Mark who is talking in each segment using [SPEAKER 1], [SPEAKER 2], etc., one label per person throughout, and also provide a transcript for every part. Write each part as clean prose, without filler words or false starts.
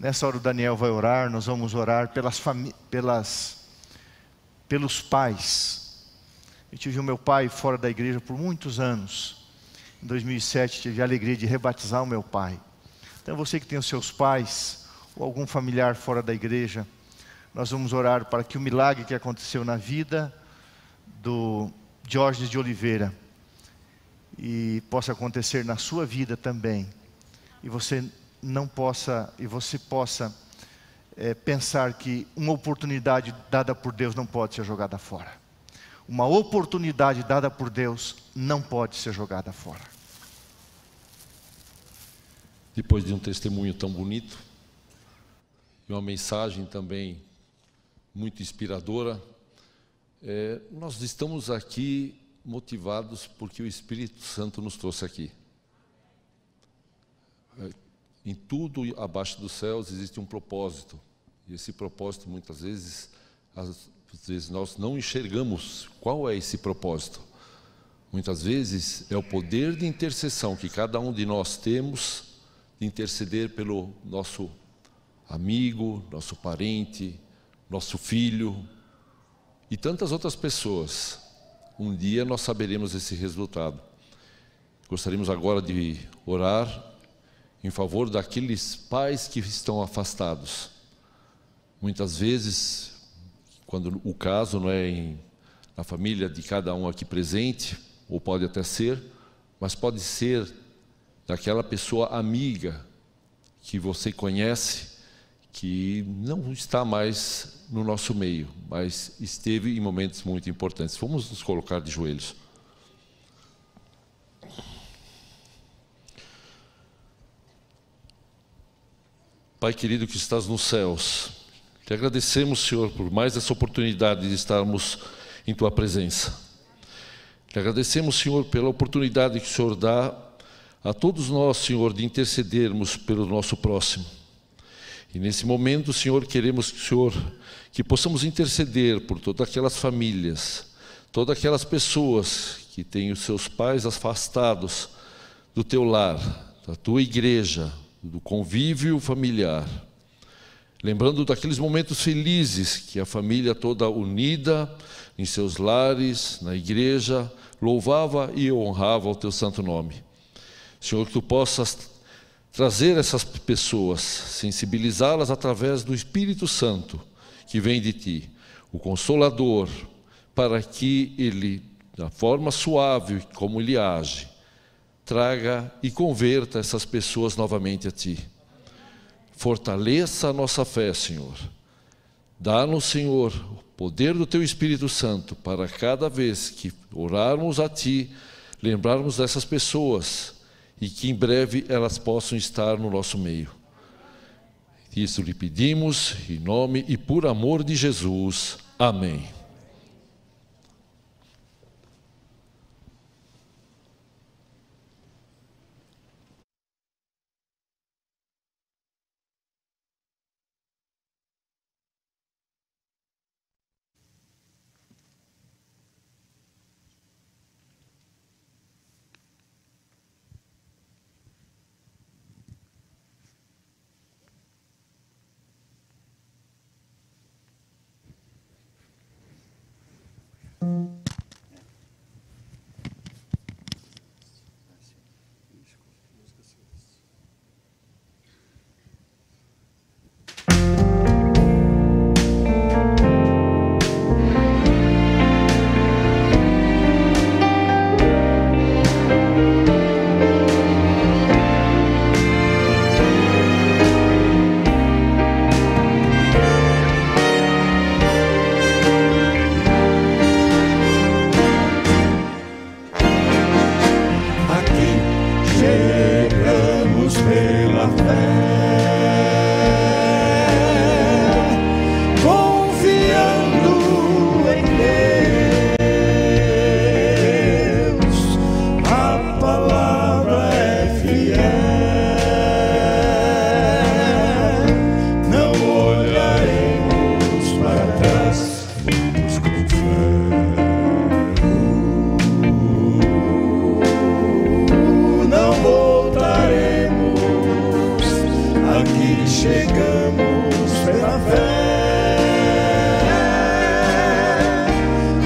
[SPEAKER 1] Nessa hora o Daniel vai orar, nós vamos orar pelos pais. Eu tive o meu pai fora da igreja por muitos anos. Em 2007 tive a alegria de rebatizar o meu pai. Então você que tem os seus pais, ou algum familiar fora da igreja, nós vamos orar para que o milagre que aconteceu na vida do Diógenes de Oliveira e possa acontecer na sua vida também. E você possa pensar que uma oportunidade dada por Deus não pode ser jogada fora. Uma oportunidade dada por Deus não pode ser jogada fora.
[SPEAKER 2] Depois de um testemunho tão bonito e uma mensagem também muito inspiradora, nós estamos aqui motivados porque o Espírito Santo nos trouxe aqui. Em tudo abaixo dos céus existe um propósito. E esse propósito, muitas vezes, nós não enxergamos qual é esse propósito. Muitas vezes é o poder de intercessão que cada um de nós temos, de interceder pelo nosso amigo, nosso parente, nosso filho e tantas outras pessoas. Um dia nós saberemos esse resultado. Gostaríamos agora de orar em favor daqueles pais que estão afastados. Muitas vezes, quando o caso não é na família de cada um aqui presente, ou pode até ser, mas pode ser daquela pessoa amiga que você conhece, que não está mais no nosso meio, mas esteve em momentos muito importantes. Vamos nos colocar de joelhos. Pai querido que estás nos céus, te agradecemos, Senhor, por mais essa oportunidade de estarmos em Tua presença. Te agradecemos, Senhor, pela oportunidade que o Senhor dá a todos nós, Senhor, de intercedermos pelo nosso próximo. E nesse momento, Senhor, queremos, Senhor, que possamos interceder por todas aquelas famílias, todas aquelas pessoas que têm os seus pais afastados do Teu lar, da Tua igreja, do convívio familiar, lembrando daqueles momentos felizes que a família toda unida em seus lares, na igreja, louvava e honrava o Teu santo nome. Senhor, que Tu possas trazer essas pessoas, sensibilizá-las através do Espírito Santo que vem de Ti, o Consolador, para que Ele, da forma suave como Ele age, traga e converta essas pessoas novamente a Ti. Fortaleça a nossa fé, Senhor. Dá-nos, Senhor, o poder do Teu Espírito Santo para cada vez que orarmos a Ti, lembrarmos dessas pessoas e que em breve elas possam estar no nosso meio. Isso lhe pedimos em nome e por amor de Jesus. Amém.
[SPEAKER 3] chegamos pela fé,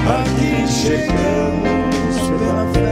[SPEAKER 3] aqui chegamos pela fé.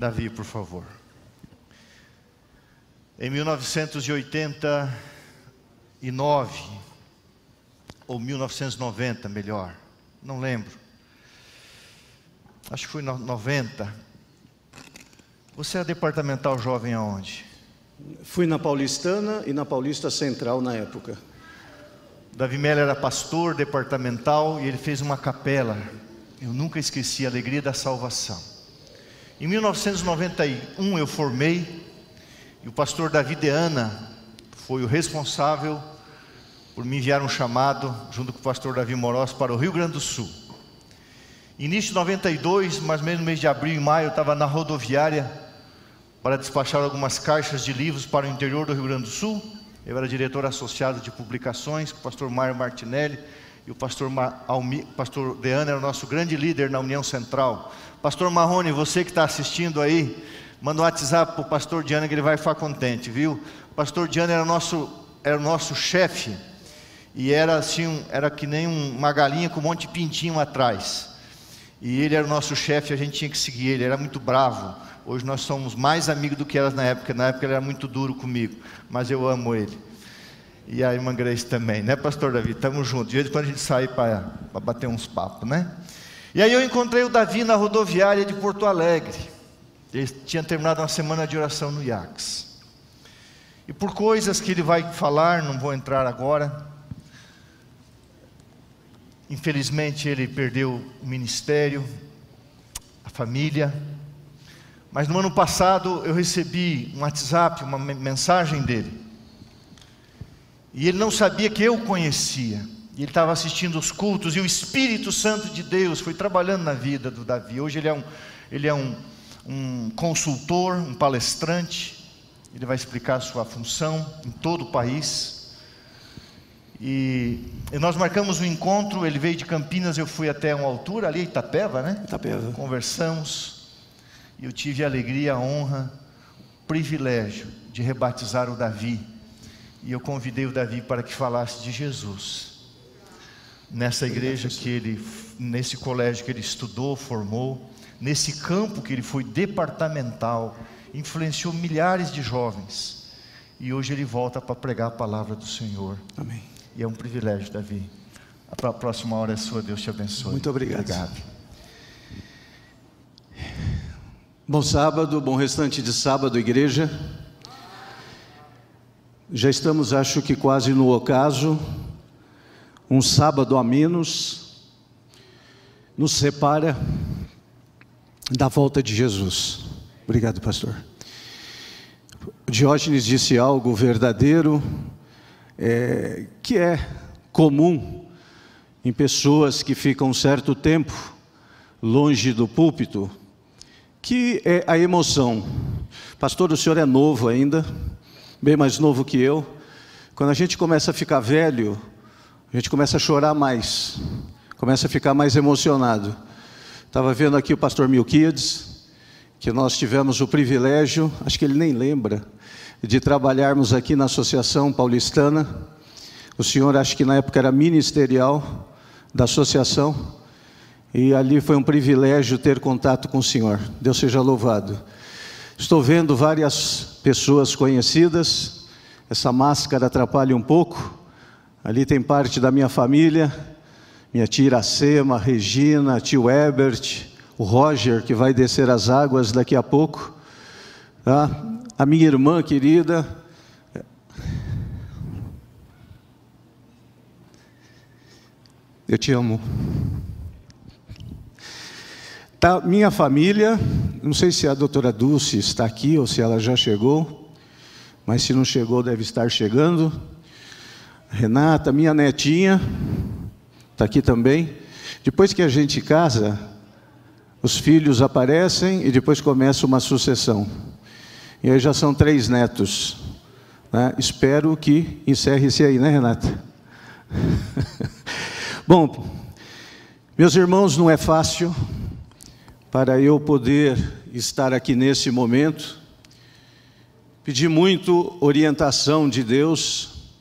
[SPEAKER 1] Davi, por favor. Em 1989, ou 1990, melhor, não lembro. Acho que foi 90. Você era departamental jovem aonde?
[SPEAKER 4] Fui na Paulistana e na Paulista Central na época.
[SPEAKER 1] Davi Meller era pastor departamental e ele fez uma capela. Eu nunca esqueci a alegria da salvação. Em 1991 eu formei, e o pastor Davi Deana foi o responsável por me enviar um chamado, junto com o pastor Davi Morós, para o Rio Grande do Sul. Início de 92, mais ou menos no mês de abril e maio, eu estava na rodoviária para despachar algumas caixas de livros para o interior do Rio Grande do Sul. Eu era diretor associado de publicações, com o pastor Mário Martinelli, e o pastor Deana era o nosso grande líder na União Central. Pastor Marrone, você que está assistindo aí, manda um WhatsApp para o pastor Diana que ele vai ficar contente, viu? O pastor Diana era o nosso chefe, e era assim, era que nem uma galinha com um monte de pintinho atrás. E ele era o nosso chefe, a gente tinha que seguir ele, era muito bravo. Hoje nós somos mais amigos do que era na época ele era muito duro comigo, mas eu amo ele. E a irmã Grace também, né, pastor Davi? Estamos juntos, de vez em quando a gente sai para bater uns papos, né? E aí eu encontrei o Davi na rodoviária de Porto Alegre. Ele tinha terminado uma semana de oração no IACS. E por coisas que ele vai falar, não vou entrar agora, infelizmente ele perdeu o ministério, a família. Mas no ano passado eu recebi um WhatsApp, uma mensagem dele. E ele não sabia que eu o conhecia. E ele estava assistindo os cultos, e o Espírito Santo de Deus foi trabalhando na vida do Davi. Hoje ele é um consultor, um palestrante. Ele vai explicar a sua função em todo o país. E nós marcamos um encontro, ele veio de Campinas, eu fui até uma altura, ali Itapeva, né?
[SPEAKER 4] Itapeva.
[SPEAKER 1] Conversamos, e eu tive a alegria, a honra, o privilégio de rebatizar o Davi. E eu convidei o Davi para que falasse de Jesus. Nessa igreja nesse colégio que ele estudou, formou, nesse campo que ele foi departamental, influenciou milhares de jovens. E hoje ele volta para pregar a palavra do Senhor.
[SPEAKER 4] Amém. E
[SPEAKER 1] é um privilégio, Davi. A próxima hora é sua, Deus te abençoe.
[SPEAKER 4] Muito obrigado.
[SPEAKER 1] Obrigado.
[SPEAKER 4] Bom sábado, bom restante de sábado, igreja. Já estamos, acho que quase no ocaso. Um sábado a menos nos separa da volta de Jesus. Obrigado, pastor. Diógenes disse algo verdadeiro. que é comum em pessoas que ficam um certo tempo longe do púlpito, que é a emoção. Pastor, o senhor é novo ainda, bem mais novo que eu. Quando a gente começa a ficar velho, a gente começa a chorar mais, começa a ficar mais emocionado. Estava vendo aqui o pastor Milquiades, que nós tivemos o privilégio, acho que ele nem lembra, de trabalharmos aqui na Associação Paulistana. O senhor, acho que na época era ministerial da associação, e ali foi um privilégio ter contato com o senhor. Deus seja louvado. Estou vendo várias pessoas conhecidas, essa máscara atrapalha um pouco. Ali tem parte da minha família, minha tia Iracema, Regina, tio Ebert, o Roger, que vai descer as águas daqui a pouco, tá? A minha irmã querida, eu te amo. Tá, minha família, não sei se a doutora Dulce está aqui ou se ela já chegou, mas se não chegou deve estar chegando. Renata, minha netinha, está aqui também. Depois que a gente casa, os filhos aparecem e depois começa uma sucessão. E aí já são 3 netos, né? Espero que encerre-se aí, né, Renata? Bom, meus irmãos, não é fácil para eu poder estar aqui nesse momento. Pedi muito orientação de Deus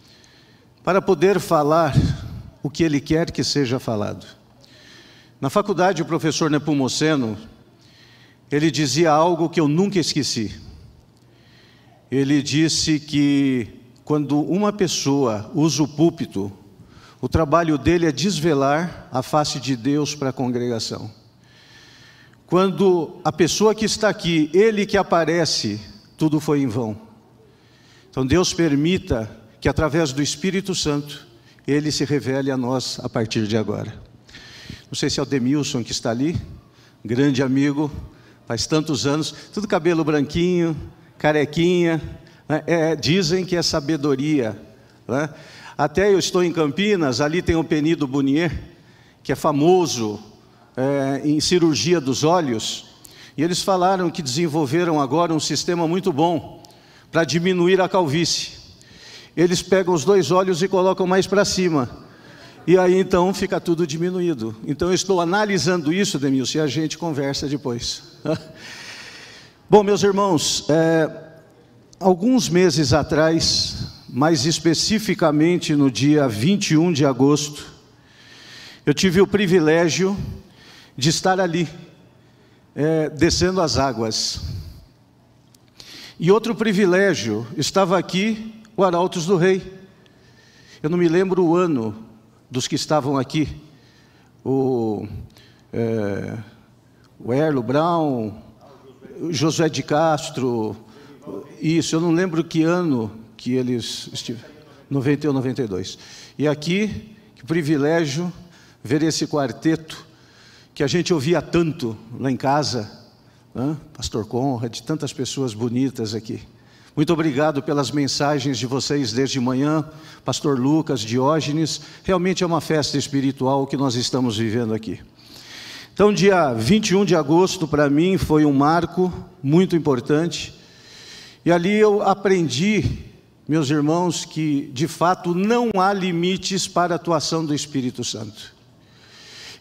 [SPEAKER 4] para poder falar o que Ele quer que seja falado. Na faculdade, o professor Nepomuceno, ele dizia algo que eu nunca esqueci. Ele disse que quando uma pessoa usa o púlpito, o trabalho dele é desvelar a face de Deus para a congregação. Quando a pessoa que está aqui, ele que aparece, tudo foi em vão. Então Deus permita que através do Espírito Santo, Ele se revele a nós a partir de agora. Não sei se é o Demilson que está ali, grande amigo, faz tantos anos, tudo cabelo branquinho, carequinha, né? Dizem que é sabedoria, né? Até eu estou em Campinas, ali tem o Penido Bonier, que é famoso em cirurgia dos olhos, e eles falaram que desenvolveram agora um sistema muito bom para diminuir a calvície. Eles pegam os 2 olhos e colocam mais para cima, e aí então fica tudo diminuído. Então eu estou analisando isso, Demilson, e a gente conversa depois. Bom, meus irmãos, alguns meses atrás, mais especificamente no dia 21 de agosto, eu tive o privilégio de estar ali, descendo as águas. E outro privilégio, estava aqui o Arautos do Rei. Eu não me lembro o ano dos que estavam aqui. O Erlo Brown, o Josué de Castro, isso, eu não lembro que ano que eles estiveram, 91, 92. E aqui, que privilégio ver esse quarteto, que a gente ouvia tanto lá em casa, né? Pastor Conrad, tantas pessoas bonitas aqui. Muito obrigado pelas mensagens de vocês desde manhã, Pastor Lucas, Diógenes. Realmente é uma festa espiritual que nós estamos vivendo aqui. Então, dia 21 de agosto, para mim, foi um marco muito importante. E ali eu aprendi, meus irmãos, que de fato não há limites para a atuação do Espírito Santo.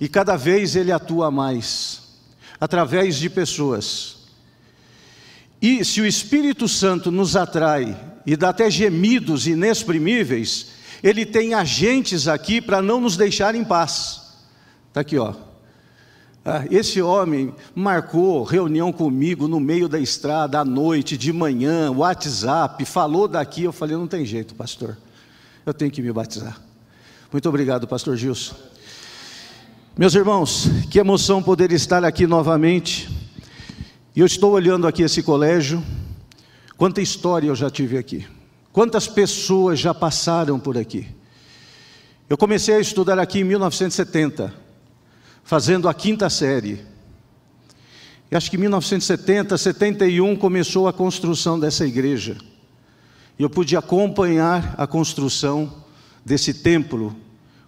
[SPEAKER 4] E cada vez ele atua mais, através de pessoas. E se o Espírito Santo nos atrai e dá até gemidos inexprimíveis, ele tem agentes aqui para não nos deixar em paz. Está aqui, ó. Esse homem marcou reunião comigo no meio da estrada, à noite, de manhã, WhatsApp, falou daqui. Eu falei, não tem jeito, pastor, eu tenho que me batizar. Muito obrigado, pastor Gilson. Meus irmãos, que emoção poder estar aqui novamente. E eu estou olhando aqui esse colégio, quanta história eu já tive aqui, quantas pessoas já passaram por aqui. Eu comecei a estudar aqui em 1970, fazendo a 5ª série. E acho que em 1970, 71 começou a construção dessa igreja. e eu pude acompanhar a construção desse templo.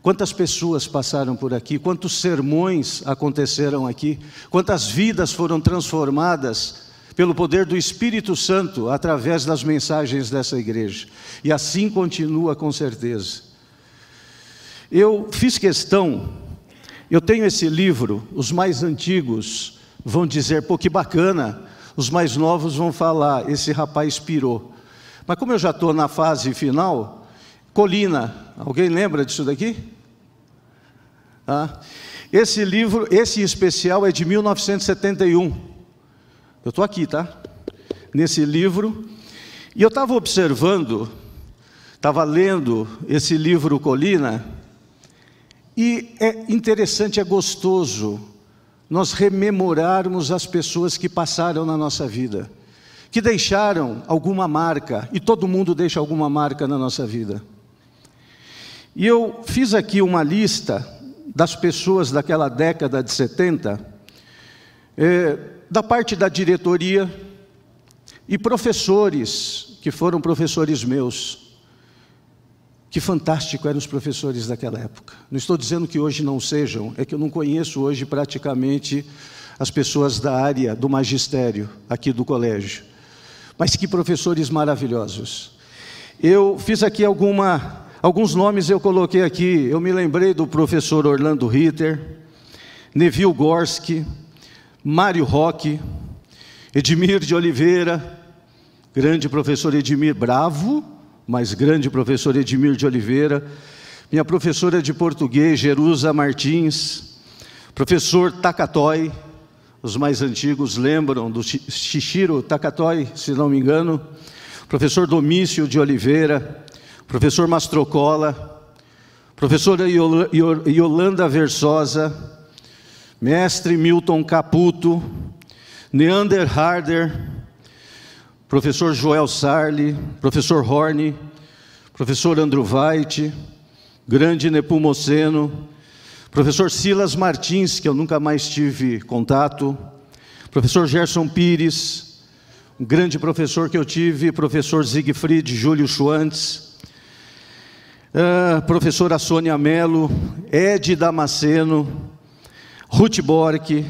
[SPEAKER 4] Quantas pessoas passaram por aqui, quantos sermões aconteceram aqui, quantas vidas foram transformadas pelo poder do Espírito Santo através das mensagens dessa igreja. E assim continua com certeza. Eu fiz questão, eu tenho esse livro, os mais antigos vão dizer, pô, que bacana, os mais novos vão falar, esse rapaz pirou. Mas como eu já estou na fase final, Colina, alguém lembra disso daqui? Esse livro, esse em especial é de 1971. Eu estou aqui, tá? Nesse livro. E eu estava observando, estava lendo esse livro Colina, e é interessante, é gostoso nós rememorarmos as pessoas que passaram na nossa vida, que deixaram alguma marca, e todo mundo deixa alguma marca na nossa vida. E eu fiz aqui uma lista das pessoas daquela década de 70, da parte da diretoria, e professores, que foram professores meus. Que fantástico eram os professores daquela época. Não estou dizendo que hoje não sejam, é que eu não conheço hoje praticamente as pessoas da área do magistério, aqui do colégio. Mas que professores maravilhosos. Eu fiz aqui alguns nomes, eu coloquei aqui, eu me lembrei do professor Orlando Ritter, Neville Gorski, Mário Roque, Edmir de Oliveira, grande professor Edmir, bravo, mas grande professor Edmir de Oliveira, minha professora de português, Jerusa Martins, professor Takatoy, os mais antigos lembram do Shishiro Takatoy, se não me engano, professor Domício de Oliveira, professor Mastrocola, professora Yolanda Versosa, mestre Milton Caputo, Neander Harder, professor Joel Sarli, professor Horne, professor Andrew Veit, grande Nepomuceno, professor Silas Martins, que eu nunca mais tive contato, professor Gerson Pires, um grande professor que eu tive, professor Siegfried Júlio Schwantz, professora Sônia Mello, Ed Damasceno, Ruth Bork,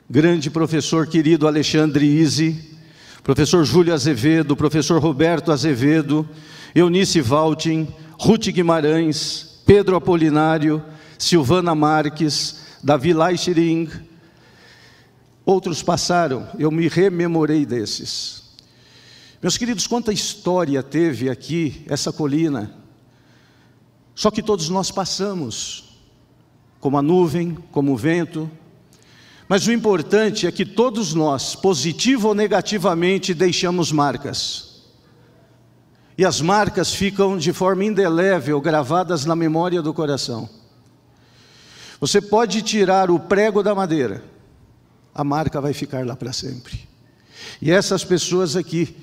[SPEAKER 4] grande professor querido Alexandre Izzi, professor Júlio Azevedo, professor Roberto Azevedo, Eunice Valtin, Ruth Guimarães, Pedro Apolinário, Silvana Marques, Davi Leichering. Outros passaram, eu me rememorei desses. Meus queridos, quanta história teve aqui essa colina. Só que todos nós passamos, como a nuvem, como o vento. Mas o importante é que todos nós, positivo ou negativamente, deixamos marcas. E as marcas ficam de forma indelével, gravadas na memória do coração. Você pode tirar o prego da madeira, a marca vai ficar lá para sempre. E essas pessoas aqui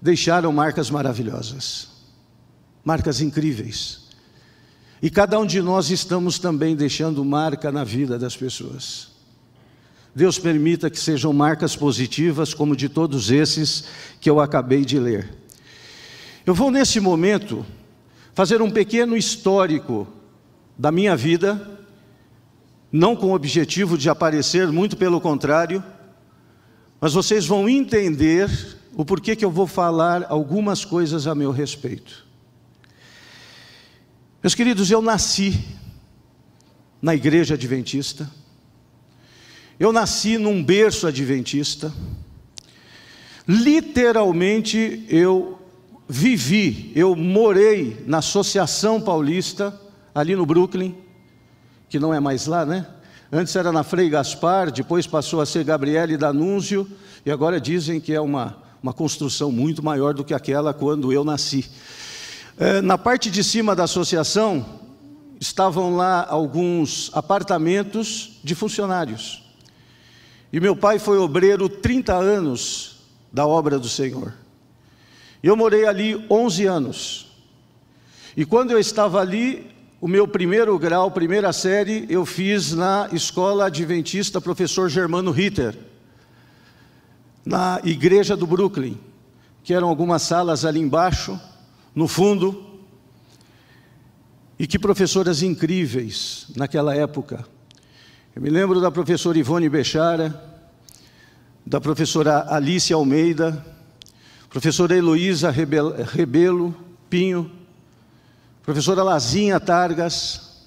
[SPEAKER 4] deixaram marcas maravilhosas, marcas incríveis. E cada um de nós estamos também deixando marca na vida das pessoas. Deus permita que sejam marcas positivas, como de todos esses que eu acabei de ler. Eu vou, nesse momento, fazer um pequeno histórico da minha vida, não com o objetivo de aparecer, muito pelo contrário, mas vocês vão entender o porquê que eu vou falar algumas coisas a meu respeito. Meus queridos, eu nasci na igreja adventista. Eu nasci num berço adventista, literalmente eu morei na Associação Paulista, ali no Brooklyn, que não é mais lá, né? Antes era na Frei Gaspar, depois passou a ser Gabriele D'Annunzio, e agora dizem que é uma construção muito maior do que aquela quando eu nasci. Na parte de cima da associação, estavam lá alguns apartamentos de funcionários. E meu pai foi obreiro 30 anos da obra do Senhor. Eu morei ali 11 anos. E quando eu estava ali, o meu primeiro grau, primeira série, eu fiz na escola adventista professor Germano Ritter, na igreja do Brooklyn, que eram algumas salas ali embaixo, no fundo. E que professoras incríveis naquela época. Eu me lembro da professora Ivone Bechara, da professora Alice Almeida, professora Heloísa Rebelo Pinho, professora Lazinha Targas,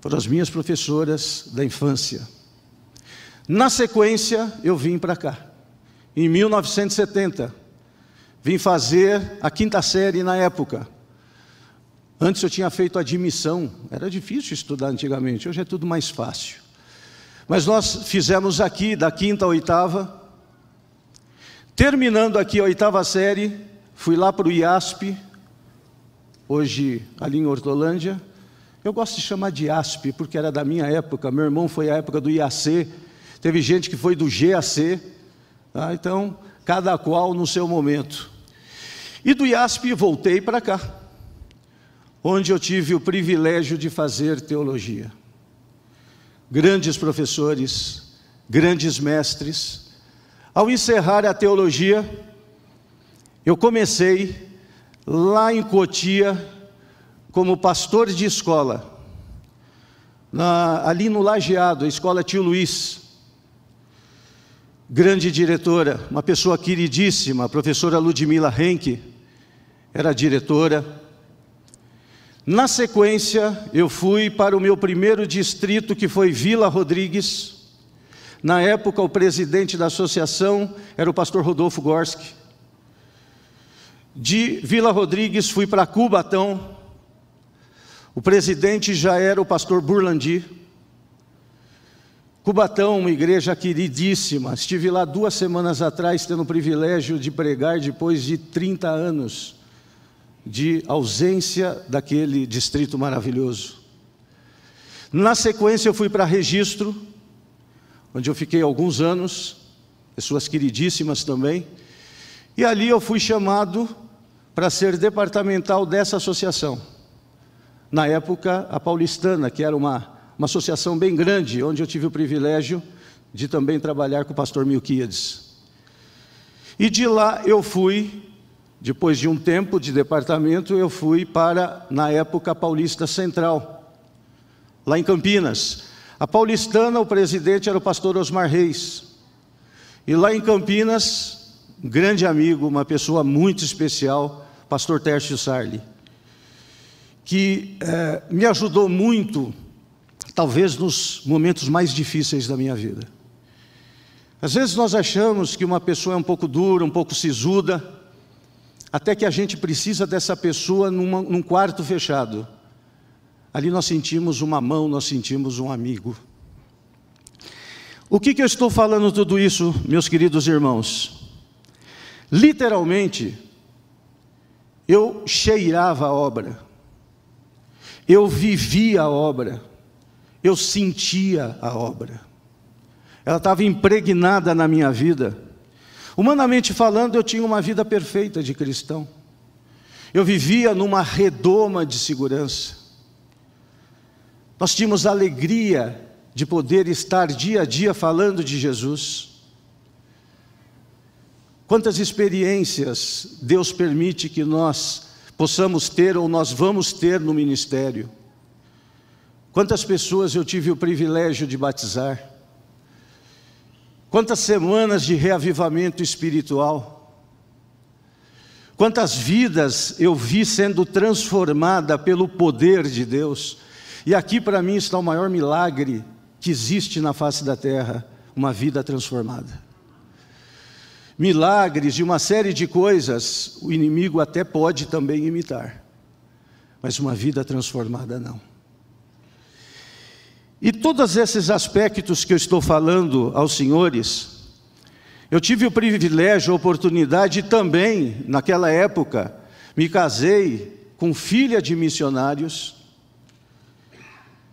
[SPEAKER 4] foram as minhas professoras da infância. Na sequência, eu vim para cá. Em 1970, vim fazer a 5ª série na época. Antes eu tinha feito admissão, era difícil estudar antigamente, hoje é tudo mais fácil. Mas nós fizemos aqui, da 5ª à 8ª. Terminando aqui a 8ª série, fui lá para o IASP, hoje ali em Hortolândia. Eu gosto de chamar de IASP, porque era da minha época, meu irmão foi a época do IAC, teve gente que foi do GAC, tá? Então, cada qual no seu momento. E do IASP voltei para cá, onde eu tive o privilégio de fazer teologia. Grandes professores, grandes mestres. Ao encerrar a teologia, eu comecei lá em Cotia como pastor de escola, ali no Lajeado, a escola Tio Luiz. Grande diretora, uma pessoa queridíssima, a professora Ludmila Henke, era a diretora. Na sequência, eu fui para o meu primeiro distrito, que foi Vila Rodrigues. Na época, o presidente da associação era o pastor Rodolfo Gorski. De Vila Rodrigues, fui para Cubatão. O presidente já era o pastor Burlandi. Cubatão, uma igreja queridíssima. Estive lá 2 semanas atrás, tendo o privilégio de pregar depois de 30 anos de ausência daquele distrito maravilhoso. Na sequência eu fui para Registro, onde eu fiquei alguns anos, pessoas queridíssimas também, e ali eu fui chamado para ser departamental dessa associação. Na época, a Paulistana, que era uma associação bem grande, onde eu tive o privilégio de também trabalhar com o pastor Milquíades. E de lá eu fui, depois de um tempo de departamento, eu fui para, na época, a Paulista Central, lá em Campinas. A Paulistana, o presidente era o pastor Osmar Reis. E lá em Campinas, um grande amigo, uma pessoa muito especial, pastor Tércio Sarli, que me ajudou muito, talvez nos momentos mais difíceis da minha vida. Às vezes nós achamos que uma pessoa é um pouco dura, um pouco sisuda, até que a gente precisa dessa pessoa num quarto fechado. Ali nós sentimos uma mão, nós sentimos um amigo. O que eu estou falando tudo isso, meus queridos irmãos? Literalmente, eu cheirava a obra, eu vivia a obra, eu sentia a obra. Ela estava impregnada na minha vida. Humanamente falando, eu tinha uma vida perfeita de cristão. Eu vivia numa redoma de segurança. Nós tínhamos a alegria de poder estar dia a dia falando de Jesus. Quantas experiências Deus permite que nós possamos ter ou nós vamos ter no ministério. Quantas pessoas eu tive o privilégio de batizar. Quantas semanas de reavivamento espiritual. Quantas vidas eu vi sendo transformada pelo poder de Deus. E aqui para mim está o maior milagre que existe na face da terra, uma vida transformada. Milagres de uma série de coisas, o inimigo até pode também imitar, mas uma vida transformada não. E todos esses aspectos que eu estou falando aos senhores, eu tive o privilégio, a oportunidade também, naquela época, me casei com filha de missionários,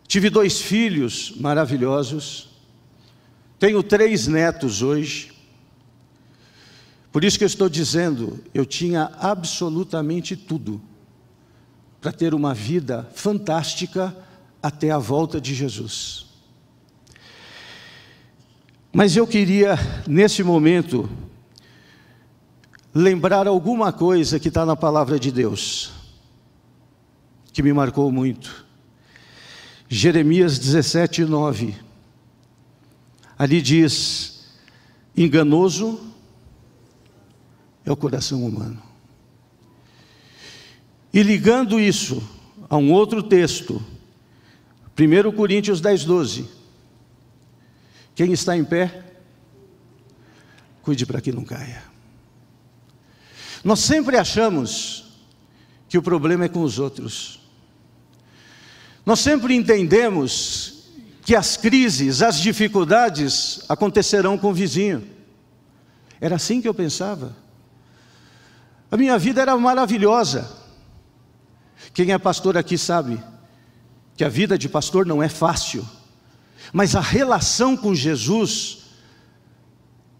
[SPEAKER 4] tive 2 filhos maravilhosos, tenho 3 netos hoje. Por isso que eu estou dizendo, eu tinha absolutamente tudo para ter uma vida fantástica até a volta de Jesus. Mas eu queria, nesse momento, lembrar alguma coisa que está na palavra de Deus, que me marcou muito. Jeremias 17:9. Ali diz: enganoso é o coração humano. E ligando isso a um outro texto, 1 Coríntios 10:12. Quem está em pé, cuide para que não caia. Nós sempre achamos que o problema é com os outros. Nós sempre entendemos que as crises, as dificuldades acontecerão com o vizinho. Era assim que eu pensava. A minha vida era maravilhosa. Quem é pastor aqui sabe que a vida de pastor não é fácil, mas a relação com Jesus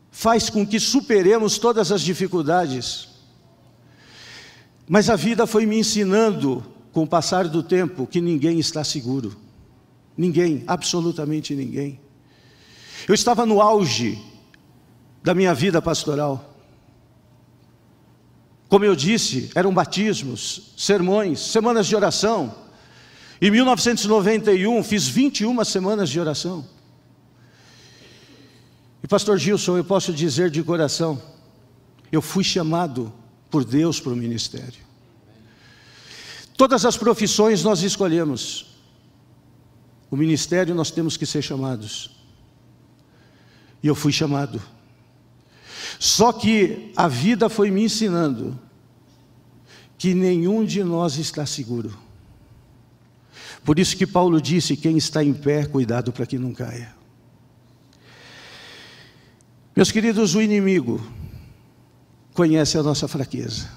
[SPEAKER 4] faz com que superemos todas as dificuldades. Mas a vida foi me ensinando, com o passar do tempo, que ninguém está seguro. Ninguém, absolutamente ninguém. Eu estava no auge da minha vida pastoral. Como eu disse, eram batismos, sermões, semanas de oração. Em 1991, fiz 21 semanas de oração. E pastor Gilson, eu posso dizer de coração, eu fui chamado por Deus para o ministério. Todas as profissões nós escolhemos. O ministério nós temos que ser chamados. E eu fui chamado. Só que a vida foi me ensinando que nenhum de nós está seguro. Por isso que Paulo disse: quem está em pé, cuidado para que não caia. Meus queridos, o inimigo conhece a nossa fraqueza.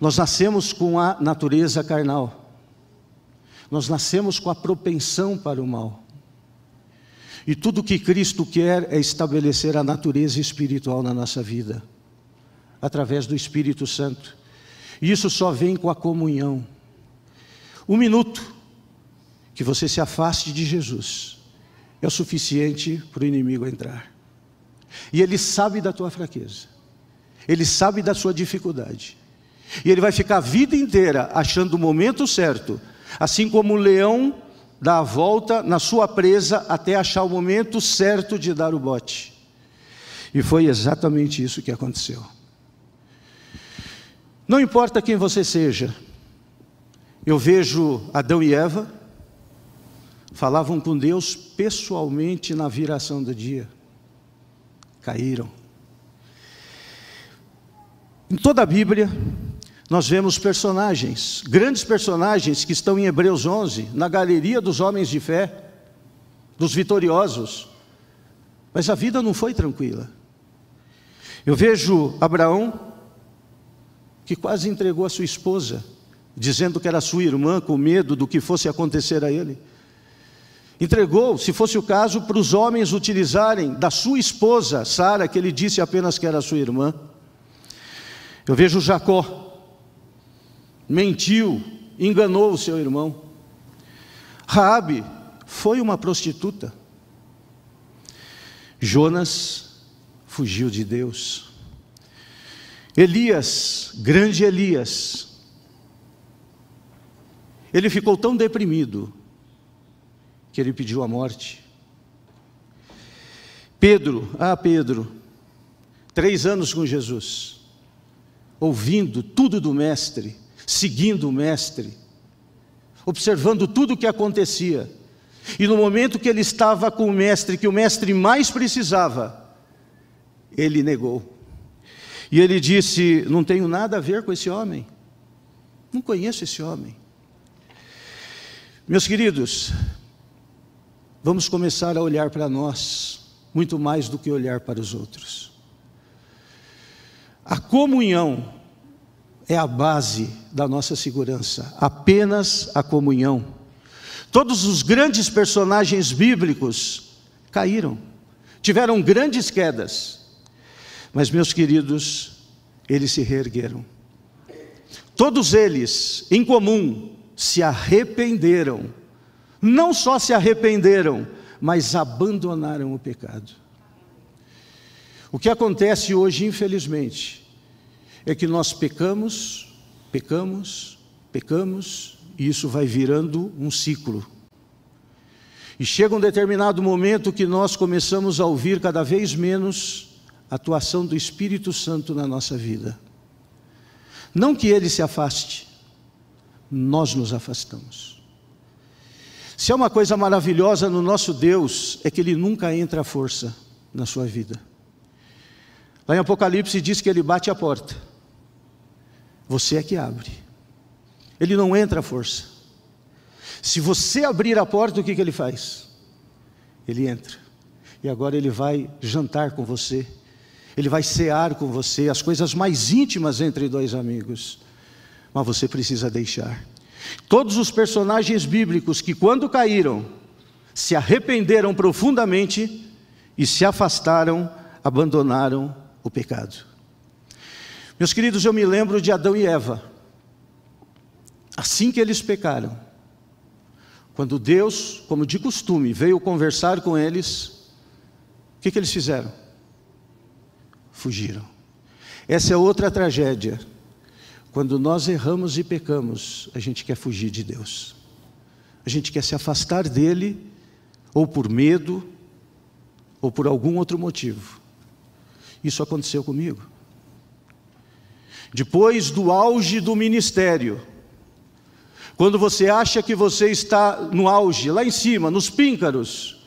[SPEAKER 4] Nós nascemos com a natureza carnal. Nós nascemos com a propensão para o mal. E tudo que Cristo quer é estabelecer a natureza espiritual na nossa vida, através do Espírito Santo. E isso só vem com a comunhão. 1 minuto que você se afaste de Jesus é o suficiente para o inimigo entrar. E ele sabe da tua fraqueza, ele sabe da sua dificuldade, e ele vai ficar a vida inteira achando o momento certo, assim como o leão dá a volta na sua presa até achar o momento certo de dar o bote. E foi exatamente isso que aconteceu. Não importa quem você seja, eu vejo Adão e Eva, falavam com Deus pessoalmente na viração do dia. Caíram. Em toda a Bíblia, nós vemos personagens, grandes personagens que estão em Hebreus 11, na galeria dos homens de fé, dos vitoriosos. Mas a vida não foi tranquila. Eu vejo Abraão, que quase entregou a sua esposa, dizendo que era sua irmã, com medo do que fosse acontecer a ele. Entregou, se fosse o caso, para os homens utilizarem da sua esposa, Sara, que ele disse apenas que era sua irmã. Eu vejo Jacó, mentiu, enganou o seu irmão. Raabe foi uma prostituta. Jonas fugiu de Deus. Elias, grande Elias, ele ficou tão deprimido que ele pediu a morte. Pedro, 3 anos com Jesus, ouvindo tudo do mestre, seguindo o mestre, observando tudo o que acontecia. E no momento que ele estava com o mestre, que o mestre mais precisava, ele negou. E ele disse: não tenho nada a ver com esse homem, não conheço esse homem. Meus queridos, vamos começar a olhar para nós, muito mais do que olhar para os outros. A comunhão é a base da nossa segurança, apenas a comunhão. Todos os grandes personagens bíblicos caíram, tiveram grandes quedas, mas, meus queridos, eles se reergueram. Todos eles, em comum, se arrependeram. Não só se arrependeram, mas abandonaram o pecado. O que acontece hoje, infelizmente, é que nós pecamos, e isso vai virando um ciclo. E chega um determinado momento que nós começamos a ouvir cada vez menos a atuação do Espírito Santo na nossa vida. Não que ele se afaste, nós nos afastamos. Se é uma coisa maravilhosa no nosso Deus, é que ele nunca entra à força na sua vida. Lá em Apocalipse diz que ele bate a porta. Você é que abre. Ele não entra à força. Se você abrir a porta, o que ele faz? Ele entra. E agora ele vai jantar com você. Ele vai cear com você, as coisas mais íntimas entre dois amigos. Mas você precisa deixar. Todos os personagens bíblicos que, quando caíram, se arrependeram profundamente e se afastaram, abandonaram o pecado. Meus queridos, eu me lembro de Adão e Eva. Assim que eles pecaram, quando Deus, como de costume, veio conversar com eles, o que eles fizeram? Fugiram. Essa é outra tragédia. Quando nós erramos e pecamos, a gente quer fugir de Deus. A gente quer se afastar dele, ou por medo, ou por algum outro motivo. Isso aconteceu comigo. Depois do auge do ministério, quando você acha que você está no auge, lá em cima, nos píncaros,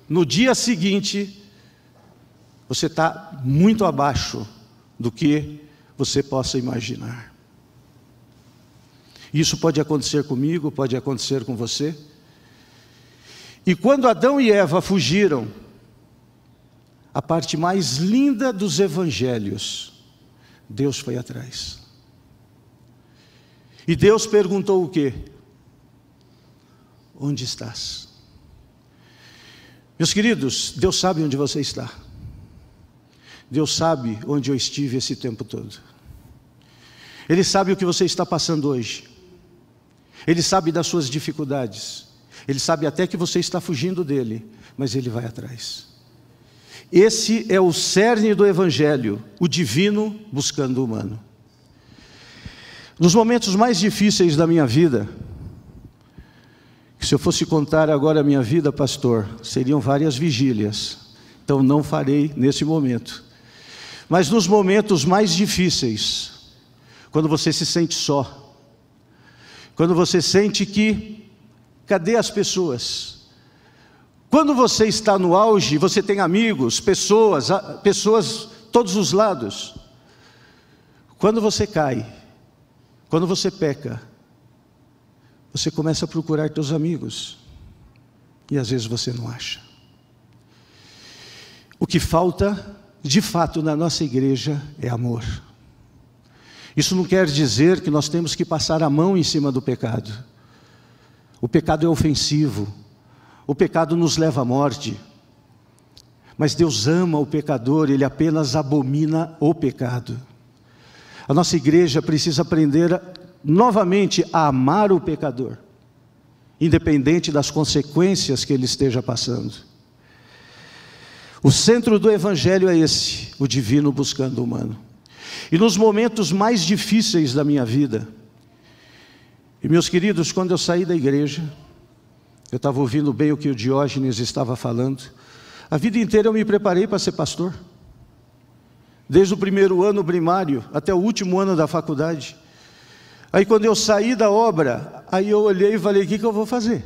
[SPEAKER 4] no dia seguinte, você está muito abaixo do que você possa imaginar. Isso pode acontecer comigo, pode acontecer com você. E quando Adão e Eva fugiram, a parte mais linda dos evangelhos, Deus foi atrás. E Deus perguntou o quê? Onde estás? Meus queridos, Deus sabe onde você está. Deus sabe onde eu estive esse tempo todo. Ele sabe o que você está passando hoje. Ele sabe das suas dificuldades. Ele sabe até que você está fugindo dele, mas ele vai atrás. Esse é o cerne do Evangelho, o divino buscando o humano. Nos momentos mais difíceis da minha vida, que se eu fosse contar agora a minha vida, pastor, seriam várias vigílias, então não farei nesse momento. Mas nos momentos mais difíceis, quando você se sente só, quando você sente que, cadê as pessoas? Quando você está no auge, você tem amigos, pessoas todos os lados. Quando você cai, quando você peca, você começa a procurar teus amigos, e às vezes você não acha. O que falta, de fato, na nossa igreja é amor. Isso não quer dizer que nós temos que passar a mão em cima do pecado. O pecado é ofensivo. O pecado nos leva à morte. Mas Deus ama o pecador, Ele apenas abomina o pecado. A nossa igreja precisa aprender novamente a amar o pecador, independente das consequências que ele esteja passando. O centro do Evangelho é esse, o divino buscando o humano. E nos momentos mais difíceis da minha vida, e meus queridos, quando eu saí da igreja, eu estava ouvindo bem o que o Diógenes estava falando. A vida inteira eu me preparei para ser pastor. Desde o primeiro ano primário até o último ano da faculdade. Aí quando eu saí da obra, aí eu olhei e falei, o que eu vou fazer?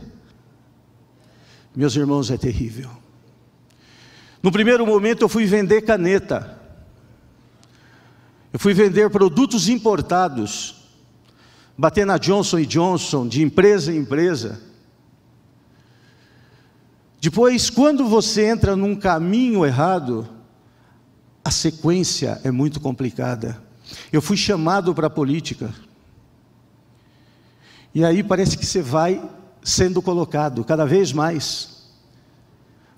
[SPEAKER 4] Meus irmãos, é terrível. No primeiro momento eu fui vender caneta. Eu fui vender produtos importados. Bater na Johnson & Johnson, de empresa em empresa. Depois, quando você entra num caminho errado, a sequência é muito complicada. Eu fui chamado para a política. E aí parece que você vai sendo colocado cada vez mais.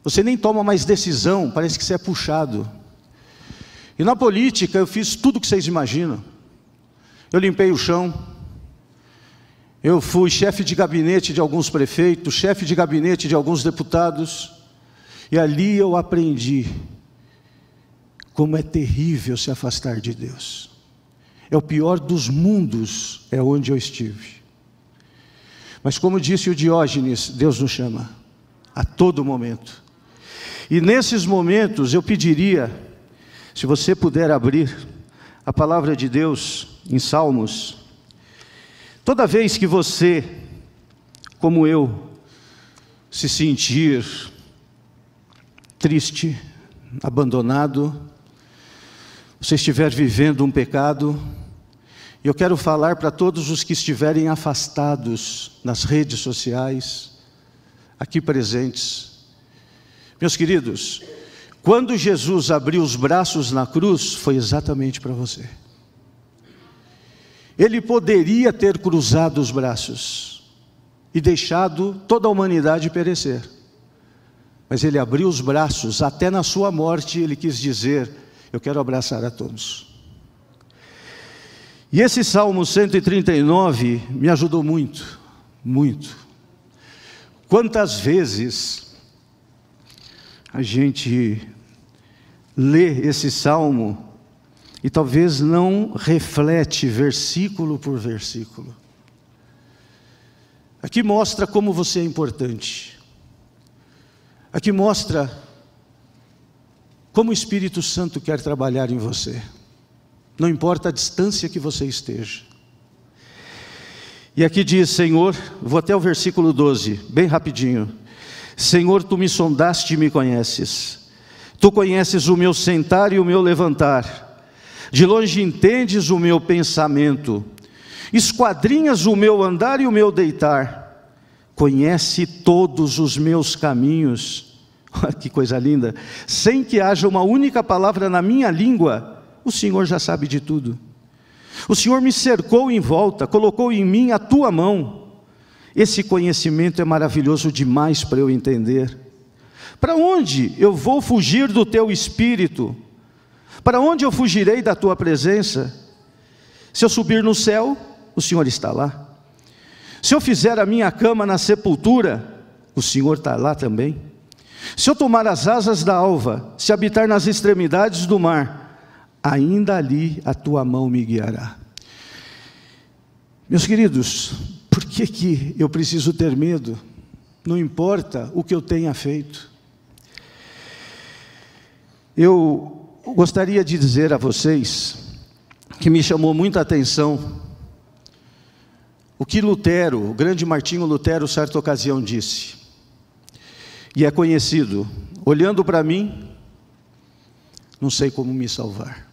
[SPEAKER 4] Você nem toma mais decisão, parece que você é puxado. E na política eu fiz tudo o que vocês imaginam. Eu limpei o chão. Eu fui chefe de gabinete de alguns prefeitos, chefe de gabinete de alguns deputados, e ali eu aprendi como é terrível se afastar de Deus. É o pior dos mundos, é onde eu estive. Mas como disse o Diógenes, Deus nos chama a todo momento. E nesses momentos eu pediria, se você puder abrir a palavra de Deus em Salmos, toda vez que você, como eu, se sentir triste, abandonado, você estiver vivendo um pecado, eu quero falar para todos os que estiverem afastados nas redes sociais, aqui presentes. Meus queridos, quando Jesus abriu os braços na cruz, foi exatamente para você. Ele poderia ter cruzado os braços e deixado toda a humanidade perecer. Mas ele abriu os braços, até na sua morte ele quis dizer: eu quero abraçar a todos. E esse Salmo 139 me ajudou muito, muito. Quantas vezes a gente lê esse Salmo e talvez não reflete versículo por versículo. Aqui mostra como você é importante. Aqui mostra como o Espírito Santo quer trabalhar em você. Não importa a distância que você esteja. E aqui diz, Senhor, vou até o versículo 12, bem rapidinho. Senhor, Tu me sondaste e me conheces. Tu conheces o meu sentar e o meu levantar. De longe entendes o meu pensamento. Esquadrinhas o meu andar e o meu deitar. Conhece todos os meus caminhos. Que coisa linda. Sem que haja uma única palavra na minha língua, o Senhor já sabe de tudo. O Senhor me cercou em volta, colocou em mim a Tua mão. Esse conhecimento é maravilhoso demais para eu entender. Para onde eu vou fugir do Teu Espírito? Para onde eu fugirei da Tua presença? Se eu subir no céu, o Senhor está lá. Se eu fizer a minha cama na sepultura, o Senhor está lá também. Se eu tomar as asas da alva, se habitar nas extremidades do mar, ainda ali a Tua mão me guiará. Meus queridos, por que eu preciso ter medo? Não importa o que eu tenha feito. Eu gostaria de dizer a vocês que me chamou muita atenção o que Lutero, o grande Martinho Lutero, certa ocasião disse. E é conhecido: olhando para mim, não sei como me salvar.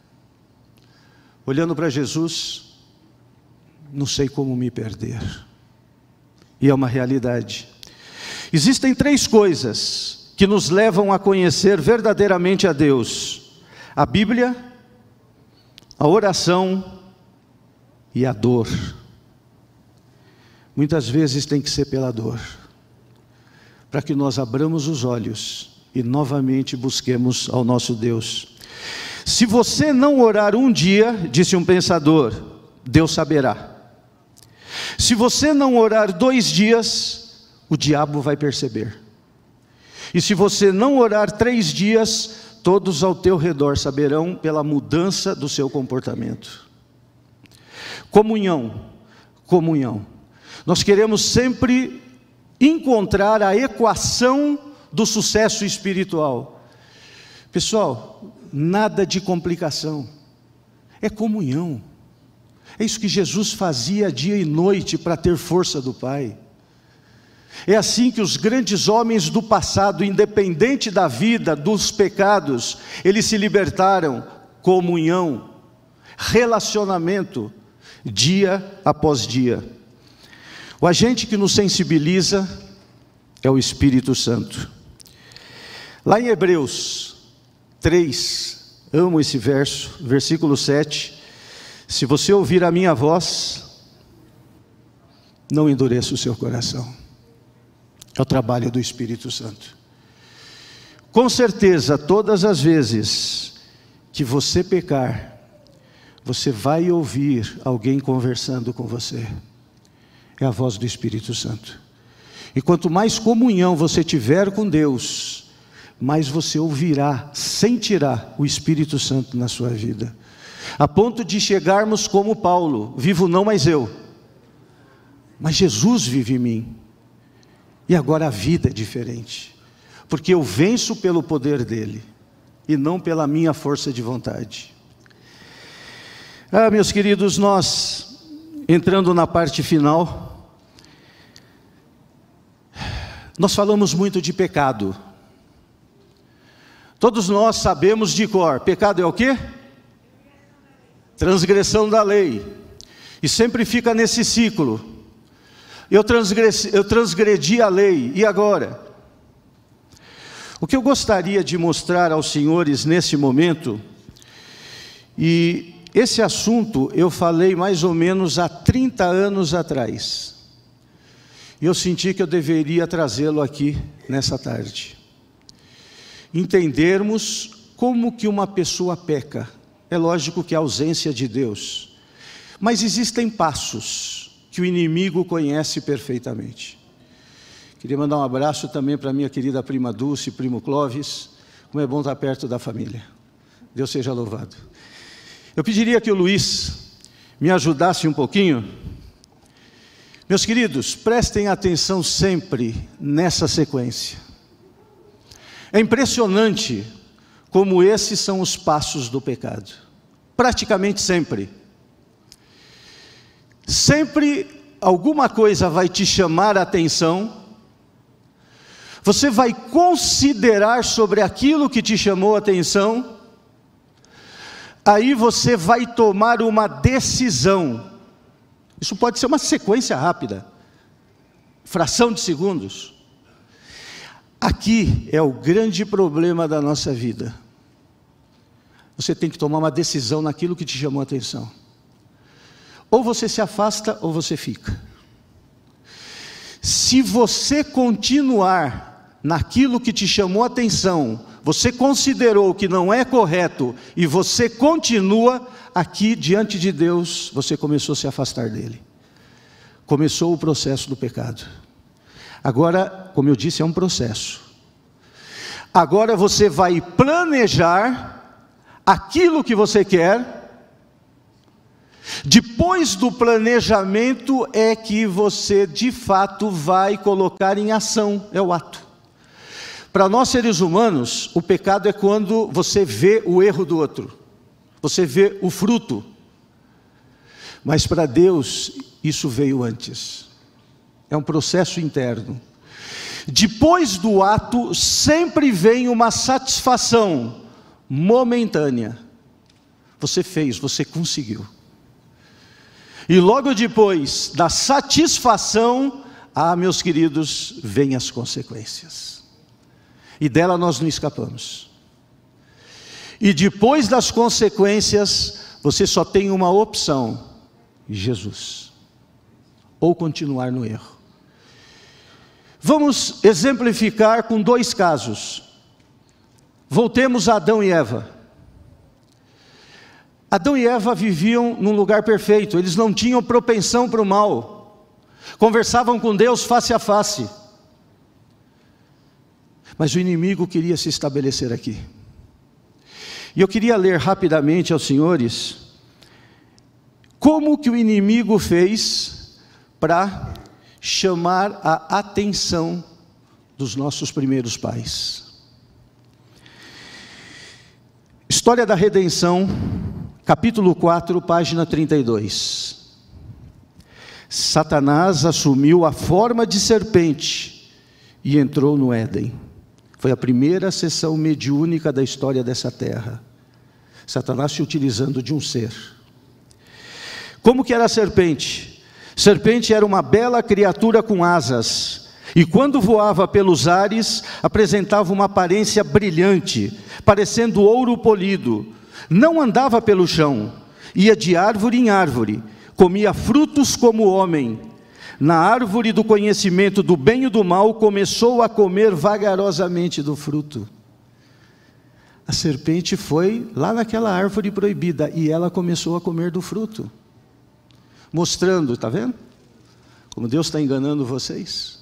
[SPEAKER 4] Olhando para Jesus, não sei como me perder. E é uma realidade. Existem 3 coisas que nos levam a conhecer verdadeiramente a Deus: a Bíblia, a oração e a dor. Muitas vezes tem que ser pela dor, para que nós abramos os olhos e novamente busquemos ao nosso Deus. Se você não orar um dia, disse um pensador, Deus saberá. Se você não orar 2 dias, o diabo vai perceber. E se você não orar 3 dias, todos ao teu redor saberão pela mudança do seu comportamento. Comunhão, comunhão. Nós queremos sempre encontrar a equação do sucesso espiritual. Pessoal, nada de complicação, é comunhão. É isso que Jesus fazia dia e noite para ter força do Pai. É assim que os grandes homens do passado, independente da vida, dos pecados, eles se libertaram. Comunhão, relacionamento, dia após dia. O agente que nos sensibiliza é o Espírito Santo. Lá em Hebreus 3, amo esse verso, versículo 7, se você ouvir a minha voz, não endureça o seu coração. É o trabalho do Espírito Santo. Com certeza, todas as vezes que você pecar, você vai ouvir alguém conversando com você. É a voz do Espírito Santo. E quanto mais comunhão você tiver com Deus, mais você ouvirá, sentirá o Espírito Santo na sua vida. A ponto de chegarmos como Paulo: vivo não mais eu, mas Jesus vive em mim. E agora a vida é diferente, porque eu venço pelo poder dele, e não pela minha força de vontade. Meus queridos, nós, entrando na parte final, nós falamos muito de pecado. Todos nós sabemos de cor: pecado é o quê? Transgressão da lei. E sempre fica nesse ciclo: eu transgredi a lei, e agora? O que eu gostaria de mostrar aos senhores nesse momento, e esse assunto eu falei mais ou menos há 30 anos atrás, e eu senti que eu deveria trazê-lo aqui nessa tarde. Entendermos como que uma pessoa peca. É lógico que a ausência de Deus, mas existem passos que o inimigo conhece perfeitamente. Queria mandar um abraço também para minha querida prima Dulce, primo Clóvis. Como é bom estar perto da família. Deus seja louvado. Eu pediria que o Luiz me ajudasse um pouquinho. Meus queridos, prestem atenção sempre nessa sequência. É impressionante como esses são os passos do pecado. Praticamente sempre. Sempre alguma coisa vai te chamar a atenção. Você vai considerar sobre aquilo que te chamou a atenção. Aí você vai tomar uma decisão. Isso pode ser uma sequência rápida, fração de segundos. Aqui é o grande problema da nossa vida. Você tem que tomar uma decisão naquilo que te chamou a atenção. Ou você se afasta, ou você fica. Se você continuar naquilo que te chamou a atenção, você considerou que não é correto, e você continua aqui diante de Deus, você começou a se afastar dele. Começou o processo do pecado. Agora, como eu disse, é um processo. Agora você vai planejar aquilo que você quer. Depois do planejamento é que você de fato vai colocar em ação, é o ato. Para nós seres humanos, o pecado é quando você vê o erro do outro, você vê o fruto. Mas para Deus, isso veio antes. É um processo interno. Depois do ato, sempre vem uma satisfação momentânea. Você fez, você conseguiu. E logo depois da satisfação, meus queridos, vêm as consequências. E dela nós não escapamos. E depois das consequências, você só tem uma opção: Jesus. Ou continuar no erro. Vamos exemplificar com 2 casos. Voltemos a Adão e Eva. Adão e Eva viviam num lugar perfeito, eles não tinham propensão para o mal, conversavam com Deus face a face. Mas o inimigo queria se estabelecer aqui. E eu queria ler rapidamente aos senhores como que o inimigo fez para chamar a atenção dos nossos primeiros pais. História da Redenção, capítulo 4, página 32. Satanás assumiu a forma de serpente e entrou no Éden. Foi a primeira sessão mediúnica da história dessa terra. Satanás se utilizando de um ser. Como que era a serpente? Serpente era uma bela criatura com asas, e quando voava pelos ares, apresentava uma aparência brilhante, parecendo ouro polido. Não andava pelo chão, ia de árvore em árvore, comia frutos como o homem. Na árvore do conhecimento do bem e do mal, começou a comer vagarosamente do fruto. A serpente foi lá naquela árvore proibida, e ela começou a comer do fruto. Mostrando, está vendo? Como Deus está enganando vocês.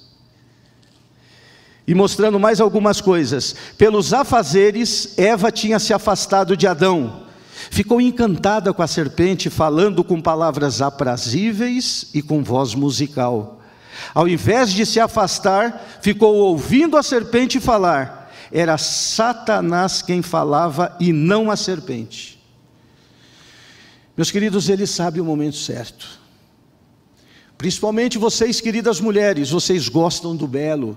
[SPEAKER 4] E mostrando mais algumas coisas. Pelos afazeres, Eva tinha se afastado de Adão. Ficou encantada com a serpente, falando com palavras aprazíveis e com voz musical. Ao invés de se afastar, ficou ouvindo a serpente falar. Era Satanás quem falava e não a serpente. Meus queridos, ele sabe o momento certo. Principalmente vocês, queridas mulheres, vocês gostam do belo.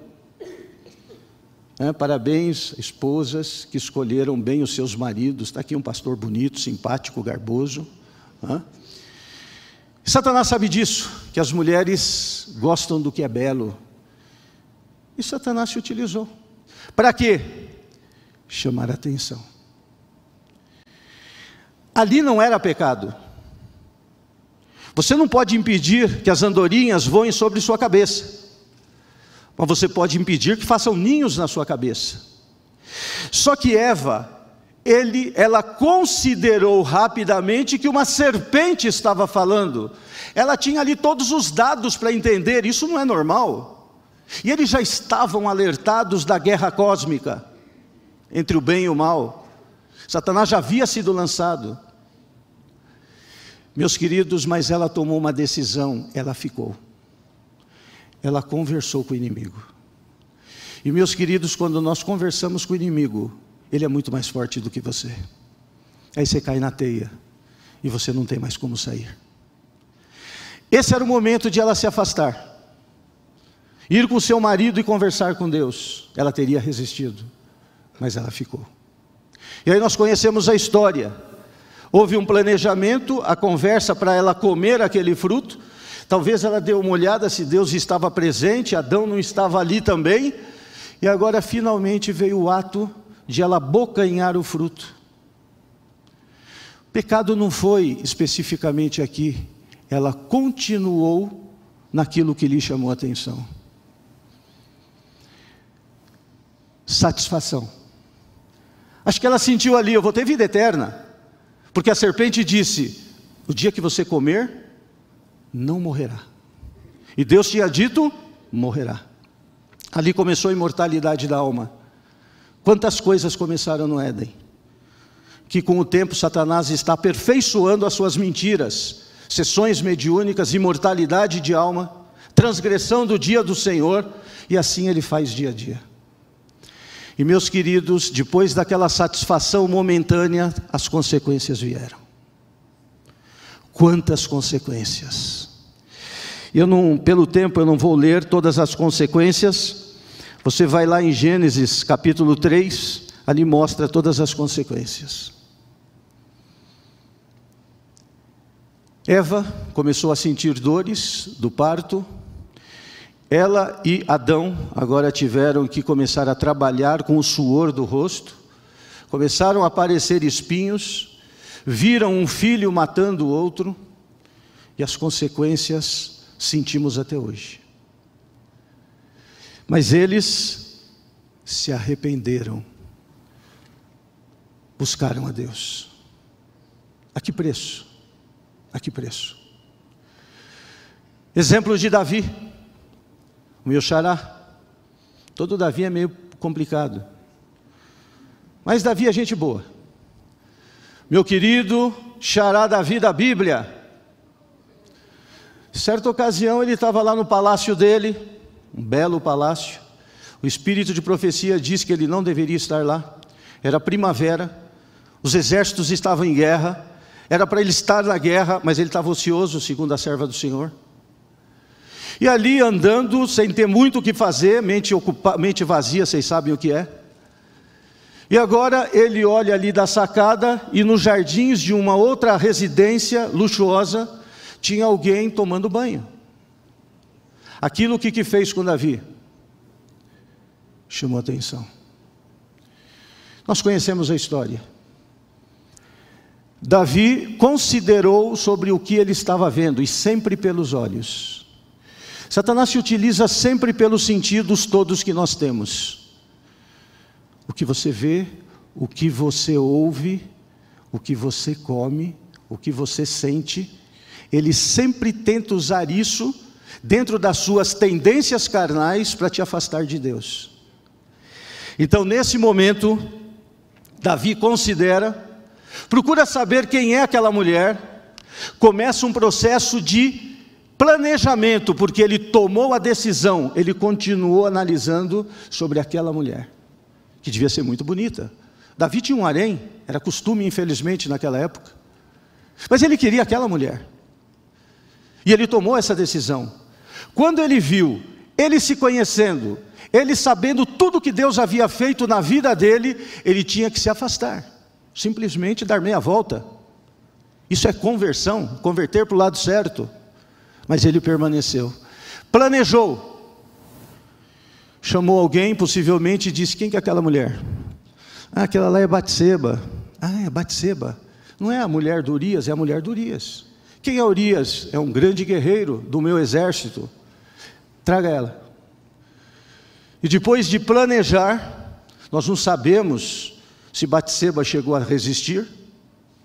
[SPEAKER 4] Parabéns, esposas que escolheram bem os seus maridos. Está aqui um pastor bonito, simpático, garboso. Satanás sabe disso, que as mulheres gostam do que é belo. E Satanás se utilizou. Para quê? Chamar a atenção. Ali não era pecado. Você não pode impedir que as andorinhas voem sobre sua cabeça. Mas você pode impedir que façam ninhos na sua cabeça. Só que Eva, ela considerou rapidamente que uma serpente estava falando. Ela tinha ali todos os dados para entender, isso não é normal. E eles já estavam alertados da guerra cósmica entre o bem e o mal. Satanás já havia sido lançado. Meus queridos, mas ela tomou uma decisão, ela ficou. Ela conversou com o inimigo. E meus queridos, quando nós conversamos com o inimigo, ele é muito mais forte do que você. Aí você cai na teia e você não tem mais como sair. Esse era o momento de ela se afastar, ir com seu marido e conversar com Deus. Ela teria resistido, mas ela ficou. E aí nós conhecemos a história. Houve um planejamento, a conversa para ela comer aquele fruto. Talvez ela deu uma olhada se Deus estava presente, Adão não estava ali também. E agora finalmente veio o ato de ela abocanhar o fruto. O pecado não foi especificamente aqui. Ela continuou naquilo que lhe chamou a atenção. Satisfação. Acho que ela sentiu ali, eu vou ter vida eterna. Porque a serpente disse, o dia que você comer, não morrerá. E Deus tinha dito, morrerá. Ali começou a imortalidade da alma. Quantas coisas começaram no Éden, que com o tempo Satanás está aperfeiçoando as suas mentiras, sessões mediúnicas, imortalidade de alma, transgressão do dia do Senhor, e assim ele faz dia a dia. E meus queridos, depois daquela satisfação momentânea, as consequências vieram. Quantas consequências! Pelo tempo eu não vou ler todas as consequências. Você vai lá em Gênesis capítulo 3, ali mostra todas as consequências. Eva começou a sentir dores do parto. Ela e Adão agora tiveram que começar a trabalhar com o suor do rosto. Começaram a aparecer espinhos. Viram um filho matando o outro. E as consequências sentimos até hoje. Mas eles se arrependeram. Buscaram a Deus. A que preço? A que preço? Exemplo de Davi. O meu xará. Todo Davi é meio complicado. Mas Davi é gente boa. Meu querido xará Davi da Bíblia. Certa ocasião ele estava lá no palácio dele, um belo palácio. O espírito de profecia diz que ele não deveria estar lá. Era primavera, os exércitos estavam em guerra. Era para ele estar na guerra, mas ele estava ocioso, segundo a serva do Senhor. E ali andando, sem ter muito o que fazer, mente vazia, vocês sabem o que é. E agora ele olha ali da sacada e nos jardins de uma outra residência luxuosa, tinha alguém tomando banho. Aquilo o que fez com Davi? Chamou atenção. Nós conhecemos a história. Davi considerou sobre o que ele estava vendo, e sempre pelos olhos. Satanás se utiliza sempre pelos sentidos todos que nós temos. O que você vê, o que você ouve, o que você come, o que você sente. Ele sempre tenta usar isso dentro das suas tendências carnais para te afastar de Deus. Então, nesse momento, Davi procura saber quem é aquela mulher, começa um processo de planejamento, porque ele tomou a decisão, ele continuou analisando sobre aquela mulher, que devia ser muito bonita. Davi tinha um harém, era costume, infelizmente, naquela época, mas ele queria aquela mulher, e ele tomou essa decisão. Quando ele viu, ele se conhecendo, ele sabendo tudo que Deus havia feito na vida dele, ele tinha que se afastar, simplesmente dar meia volta. Isso é conversão, converter para o lado certo. Mas ele permaneceu, planejou, chamou alguém, possivelmente, e disse: quem que é aquela mulher? Ah, aquela lá é Batseba. Ah, é Batseba. Não é a mulher de Urias, é a mulher de Urias. Quem é Urias? É um grande guerreiro do meu exército. Traga ela. E depois de planejar, nós não sabemos se Batseba chegou a resistir,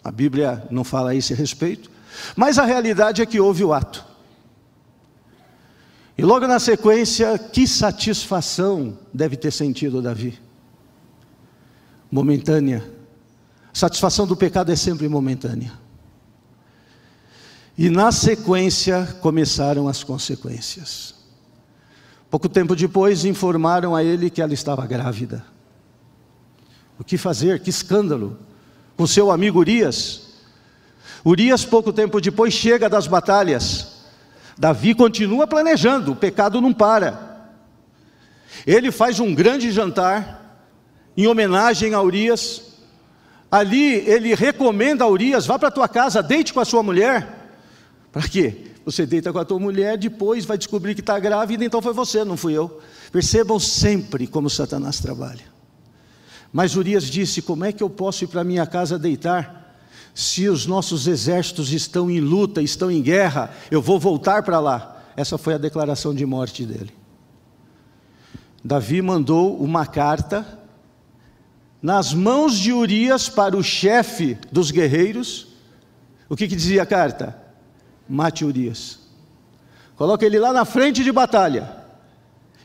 [SPEAKER 4] a Bíblia não fala a esse respeito, mas a realidade é que houve o ato. E logo na sequência, que satisfação deve ter sentido Davi? Momentânea. A satisfação do pecado é sempre momentânea. E na sequência começaram as consequências. Pouco tempo depois informaram a ele que ela estava grávida. O que fazer? Que escândalo! Com seu amigo Urias. Urias, pouco tempo depois, chega das batalhas. Davi continua planejando, o pecado não para. Ele faz um grande jantar em homenagem a Urias. Ali ele recomenda a Urias: vá para a tua casa, deite com a sua mulher. Para quê? Você deita com a tua mulher, depois vai descobrir que está grávida, então foi você, não fui eu. Percebam sempre como Satanás trabalha. Mas Urias disse: como é que eu posso ir para minha casa deitar, se os nossos exércitos estão em luta, estão em guerra? Eu vou voltar para lá. Essa foi a declaração de morte dele. Davi mandou uma carta nas mãos de Urias para o chefe dos guerreiros. O que dizia a carta? Mate Urias, coloque ele lá na frente de batalha,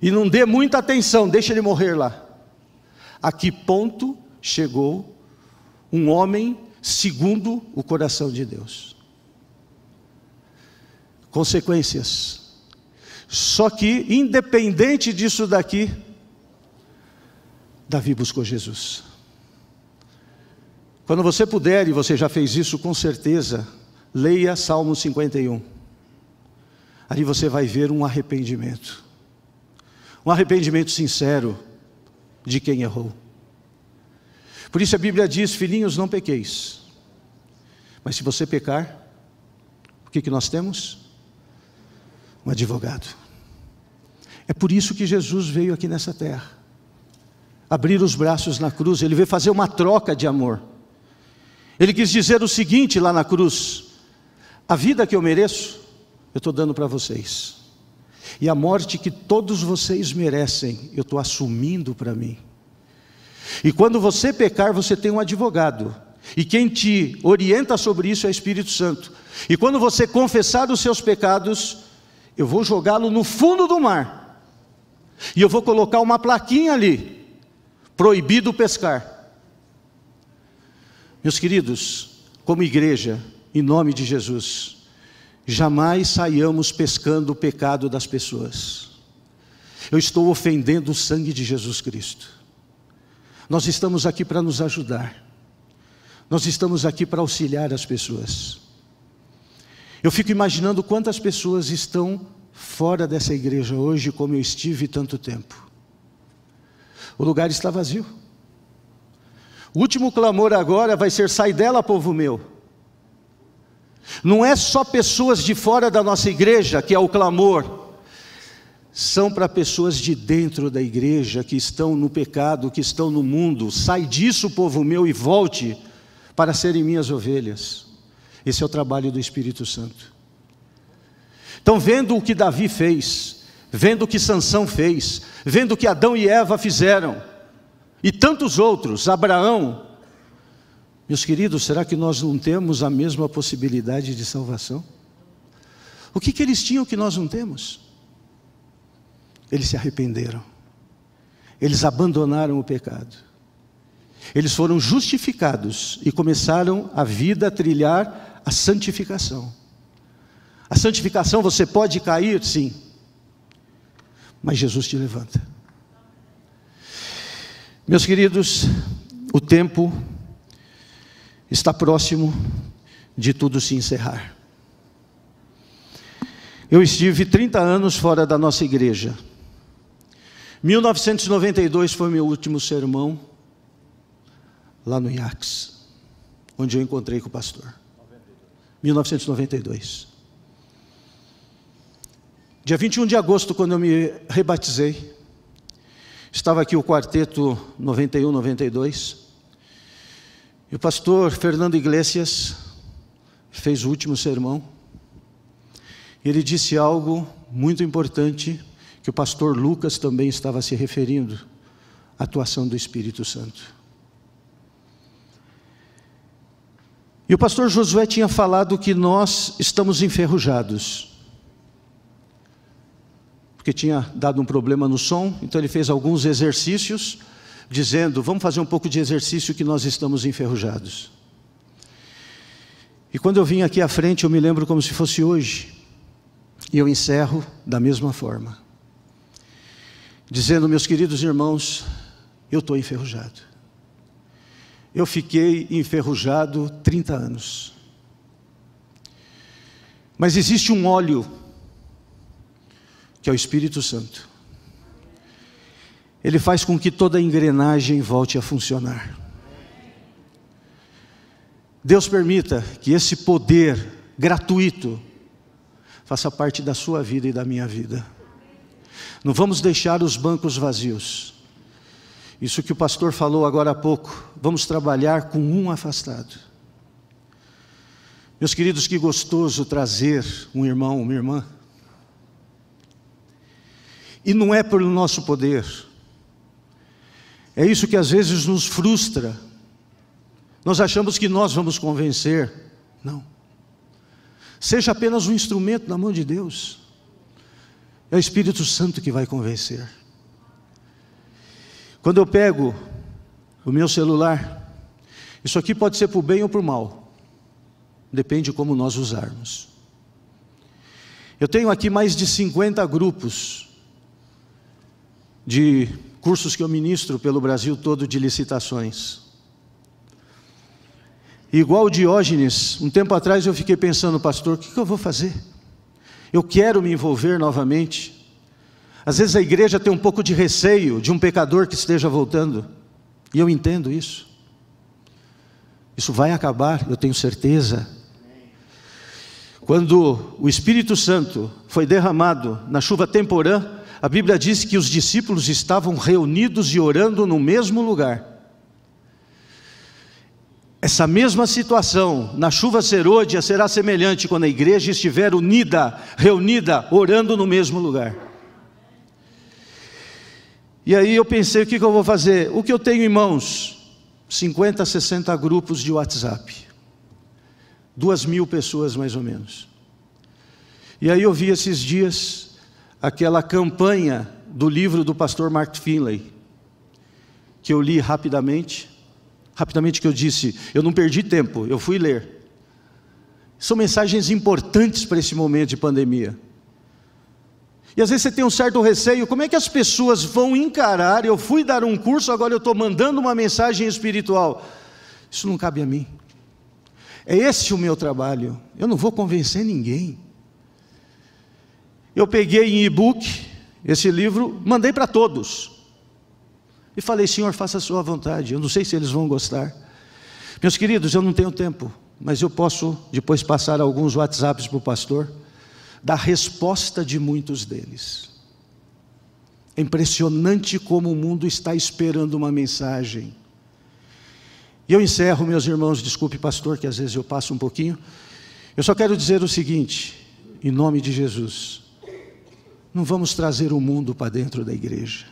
[SPEAKER 4] e não dê muita atenção, deixe ele morrer lá. A que ponto chegou um homem segundo o coração de Deus? Consequências. Só que, independente disso daqui, Davi buscou Jesus. Quando você puder, e você já fez isso com certeza, leia Salmo 51. Ali você vai ver um arrependimento sincero de quem errou. Por isso a Bíblia diz: filhinhos, não pequeis. Mas se você pecar, o que nós temos? Um advogado. É por isso que Jesus veio aqui nessa terra, abrir os braços na cruz. Ele veio fazer uma troca de amor. Ele quis dizer o seguinte lá na cruz: a vida que eu mereço, eu estou dando para vocês. E a morte que todos vocês merecem, eu estou assumindo para mim. E quando você pecar, você tem um advogado. E quem te orienta sobre isso é o Espírito Santo. E quando você confessar os seus pecados, eu vou jogá-lo no fundo do mar. E eu vou colocar uma plaquinha ali: proibido pescar. Meus queridos, como igreja, em nome de Jesus, jamais saiamos pescando o pecado das pessoas. Eu estou ofendendo o sangue de Jesus Cristo. Nós estamos aqui para nos ajudar. Nós estamos aqui para auxiliar as pessoas. Eu fico imaginando quantas pessoas estão fora dessa igreja hoje, como eu estive tanto tempo. O lugar está vazio. O último clamor agora vai ser: sai dela, povo meu. Não é só pessoas de fora da nossa igreja que é o clamor. São para pessoas de dentro da igreja, que estão no pecado, que estão no mundo. Sai disso, povo meu, e volte para serem minhas ovelhas. Esse é o trabalho do Espírito Santo. Então, vendo o que Davi fez, vendo o que Sansão fez, vendo o que Adão e Eva fizeram, e tantos outros, Abraão, meus queridos, será que nós não temos a mesma possibilidade de salvação? O que eles tinham que nós não temos? Eles se arrependeram. eles abandonaram o pecado. Eles foram justificados e começaram a vida a trilhar a santificação. A santificação, você pode cair, sim, mas Jesus te levanta. Meus queridos, o tempo está próximo de tudo se encerrar. Eu estive 30 anos fora da nossa igreja. 1992 foi meu último sermão lá no IACS, onde eu encontrei com o pastor. 1992. Dia 21 de agosto, quando eu me rebatizei, estava aqui o quarteto 91-92, e o pastor Fernando Iglesias fez o último sermão. Ele disse algo muito importante, que o pastor Lucas também estava se referindo, a atuação do Espírito Santo. E o pastor Josué tinha falado que nós estamos enferrujados, porque tinha dado um problema no som, então ele fez alguns exercícios, dizendo, vamos fazer um pouco de exercício que nós estamos enferrujados. E quando eu vim aqui à frente, eu me lembro como se fosse hoje, e eu encerro da mesma forma, dizendo, meus queridos irmãos, eu estou enferrujado. Eu fiquei enferrujado 30 anos. Mas existe um óleo, que é o Espírito Santo. Ele faz com que toda a engrenagem volte a funcionar. Deus permita que esse poder gratuito faça parte da sua vida e da minha vida. Não vamos deixar os bancos vazios. Isso que o pastor falou agora há pouco, vamos trabalhar com um afastado. Meus queridos, que gostoso trazer um irmão, uma irmã. E não é pelo nosso poder. É isso que às vezes nos frustra. Nós achamos que nós vamos convencer. Não. Seja apenas um instrumento na mão de Deus. É o Espírito Santo que vai convencer. Quando eu pego o meu celular, isso aqui pode ser para o bem ou para o mal. Depende de como nós usarmos. Eu tenho aqui mais de 50 grupos de cursos que eu ministro pelo Brasil todo de licitações. Igual o Diógenes, um tempo atrás eu fiquei pensando, pastor, o que eu vou fazer? Eu quero me envolver novamente. Às vezes a igreja tem um pouco de receio de um pecador que esteja voltando. E eu entendo isso. Isso vai acabar, eu tenho certeza. Quando o Espírito Santo foi derramado na chuva temporã, a Bíblia diz que os discípulos estavam reunidos e orando no mesmo lugar. Essa mesma situação na chuva serôdia será semelhante quando a igreja estiver unida, reunida, orando no mesmo lugar. E aí eu pensei, o que eu vou fazer? O que eu tenho em mãos? 50, 60 grupos de WhatsApp. 2.000 pessoas mais ou menos. E aí eu vi esses dias aquela campanha do livro do pastor Mark Finley, que eu li rapidamente que eu disse, eu não perdi tempo, eu fui ler. São mensagens importantes para esse momento de pandemia. E às vezes você tem um certo receio, como é que as pessoas vão encarar, eu fui dar um curso, agora eu estou mandando uma mensagem espiritual. Isso não cabe a mim. É esse o meu trabalho, eu não vou convencer ninguém. Eu peguei em e-book esse livro, mandei para todos. E falei, Senhor, faça a sua vontade. Eu não sei se eles vão gostar. Meus queridos, eu não tenho tempo, mas eu posso depois passar alguns WhatsApps para o pastor, da resposta de muitos deles. É impressionante como o mundo está esperando uma mensagem. E eu encerro, meus irmãos, desculpe pastor, que às vezes eu passo um pouquinho. Eu só quero dizer o seguinte, em nome de Jesus, não vamos trazer o mundo para dentro da igreja.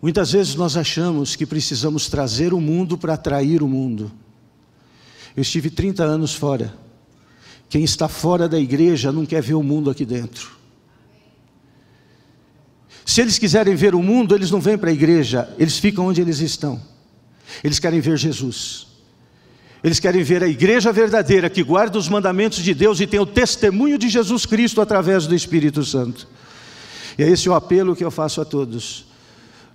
[SPEAKER 4] Muitas vezes nós achamos que precisamos trazer o mundo para atrair o mundo. Eu estive 30 anos fora. Quem está fora da igreja não quer ver o mundo aqui dentro. Se eles quiserem ver o mundo, eles não vêm para a igreja, eles ficam onde eles estão. Eles querem ver Jesus. Eles querem ver a igreja verdadeira, que guarda os mandamentos de Deus e tem o testemunho de Jesus Cristo através do Espírito Santo. E é esse o apelo que eu faço a todos.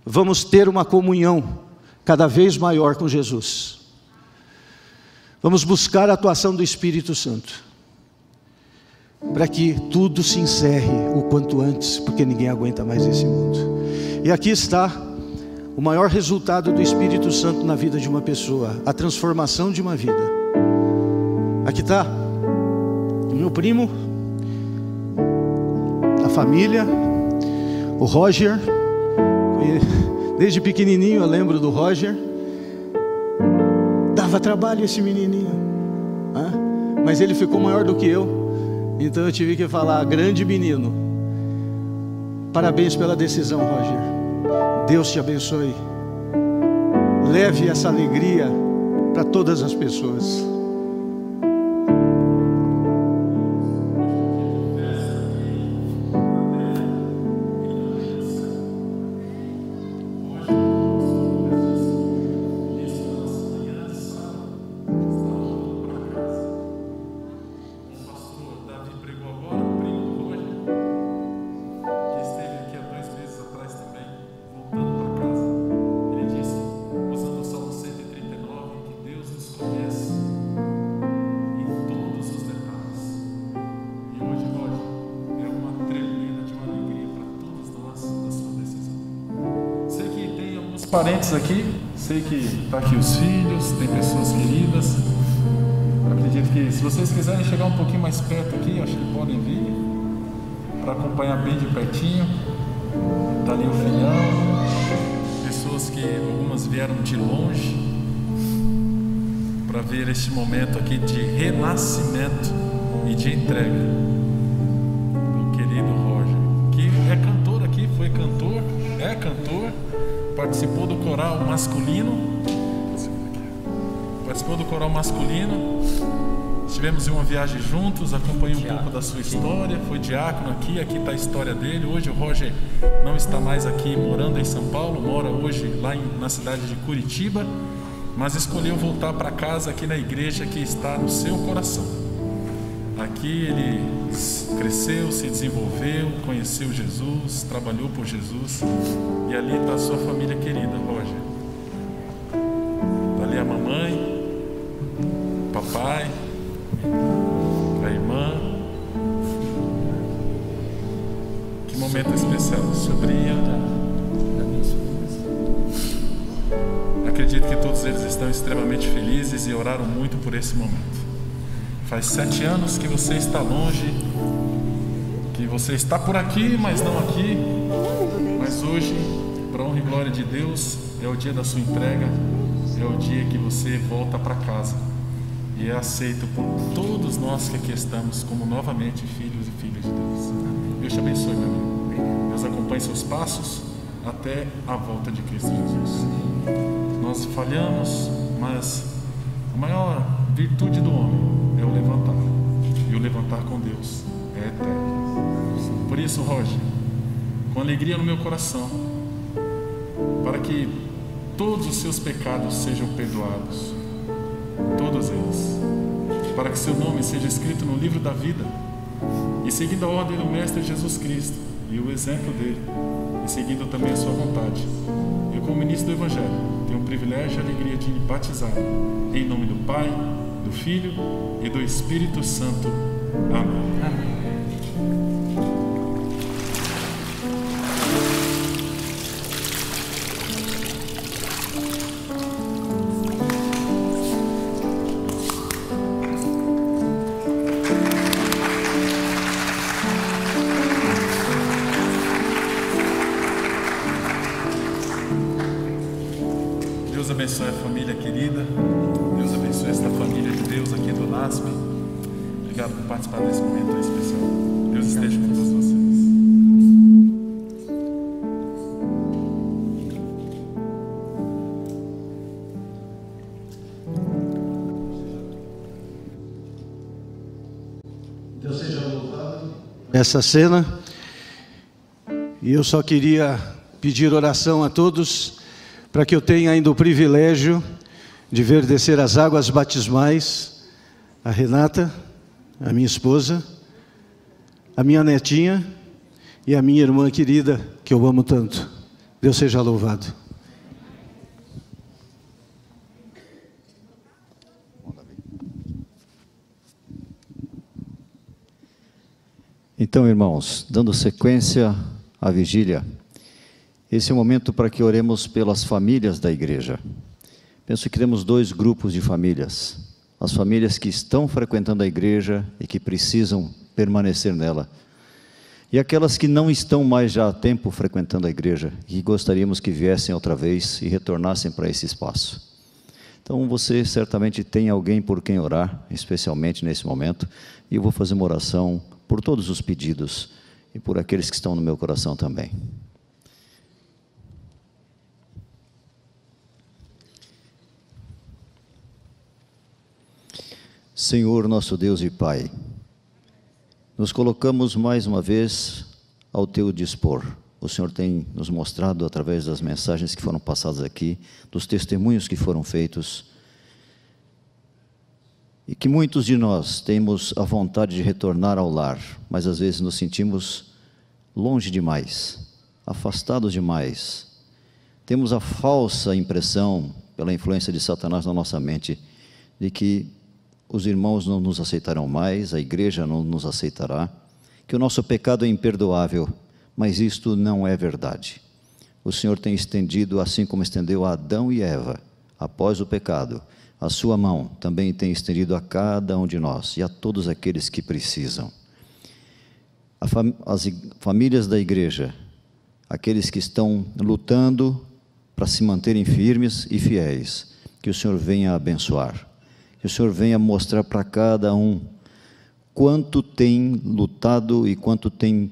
[SPEAKER 4] Vamos ter uma comunhão cada vez maior com Jesus. Vamos buscar a atuação do Espírito Santo, para que tudo se encerre o quanto antes, porque ninguém aguenta mais esse mundo. E aqui está o maior resultado do Espírito Santo na vida de uma pessoa, a transformação de uma vida. Aqui está o meu primo, a família, o Roger. Desde pequenininho eu lembro do Roger. Dava trabalho esse menininho, mas ele ficou maior do que eu. Então eu tive que falar: grande menino, parabéns pela decisão, Roger. Deus te abençoe. Leve essa alegria para todas as pessoas.
[SPEAKER 5] Parentes aqui, sei que está aqui os filhos, tem pessoas queridas. Acredito que se vocês quiserem chegar um pouquinho mais perto aqui, acho que podem vir para acompanhar bem de pertinho. Está ali o filhão, pessoas que algumas vieram de longe para ver este momento aqui de renascimento e de entrega. Meu querido Roger, que é cantor aqui, foi cantor, é cantor. Participou do coral masculino. Estivemos em uma viagem juntos, acompanhei um pouco da sua história. Foi diácono aqui está a história dele. Hoje o Roger não está mais aqui morando em São Paulo, mora hoje lá na cidade de Curitiba, mas escolheu voltar para casa aqui na igreja que está no seu coração. Aqui ele cresceu, se desenvolveu, conheceu Jesus, trabalhou por Jesus. E ali está a sua família querida, Roger. Está ali a mamãe, o papai, a irmã. Que momento especial, sobrinha. Acredito que todos eles estão extremamente felizes e oraram muito por esse momento. Faz 7 anos que você está longe, que você está por aqui, mas não aqui. Mas hoje, para a honra e glória de Deus, é o dia da sua entrega, é o dia que você volta para casa e é aceito por todos nós que aqui estamos como novamente filhos e filhas de Deus. Deus te abençoe, meu amigo. Deus acompanhe seus passos até a volta de Cristo Jesus. Nós falhamos, mas a maior virtude do homem é o levantar, e o levantar com Deus é eterno. Por isso, Roger, com alegria no meu coração, para que todos os seus pecados sejam perdoados, todos eles, para que seu nome seja escrito no livro da vida, e seguindo a ordem do Mestre Jesus Cristo e o exemplo dele, e seguindo também a sua vontade, eu, como ministro do Evangelho, tenho o privilégio e a alegria de me batizar em nome do Pai, do Filho e do Espírito Santo. Amém. Amém. Deus abençoe a família querida. Deus abençoe esta família de Deus aqui do NASP. Obrigado por participar desse momento tão especial. Deus esteja com todos vocês.
[SPEAKER 4] Deus seja louvado. Essa cena. E eu só queria pedir oração a todos para que eu tenha ainda o privilégio de ver descer as águas batismais a Renata, a minha esposa, a minha netinha e a minha irmã querida, que eu amo tanto. Deus seja louvado.
[SPEAKER 6] Então, irmãos, dando sequência à vigília, esse é o momento para que oremos pelas famílias da igreja. Penso que temos dois grupos de famílias: as famílias que estão frequentando a igreja e que precisam permanecer nela, e aquelas que não estão mais já há tempo frequentando a igreja e que gostaríamos que viessem outra vez e retornassem para esse espaço. Então você certamente tem alguém por quem orar, especialmente nesse momento, e eu vou fazer uma oração por todos os pedidos e por aqueles que estão no meu coração também. Senhor, nosso Deus e Pai, nos colocamos mais uma vez ao Teu dispor. O Senhor tem nos mostrado através das mensagens que foram passadas aqui, dos testemunhos que foram feitos, e que muitos de nós temos a vontade de retornar ao lar, mas às vezes nos sentimos longe demais, afastados demais. Temos a falsa impressão, pela influência de Satanás na nossa mente, de que os irmãos não nos aceitarão mais, a igreja não nos aceitará, que o nosso pecado é imperdoável, mas isto não é verdade. O Senhor tem estendido, assim como estendeu a Adão e Eva, após o pecado, a sua mão também tem estendido a cada um de nós e a todos aqueles que precisam. As famílias da igreja, aqueles que estão lutando para se manterem firmes e fiéis, que o Senhor venha abençoar, que o Senhor venha mostrar para cada um quanto tem lutado e quanto tem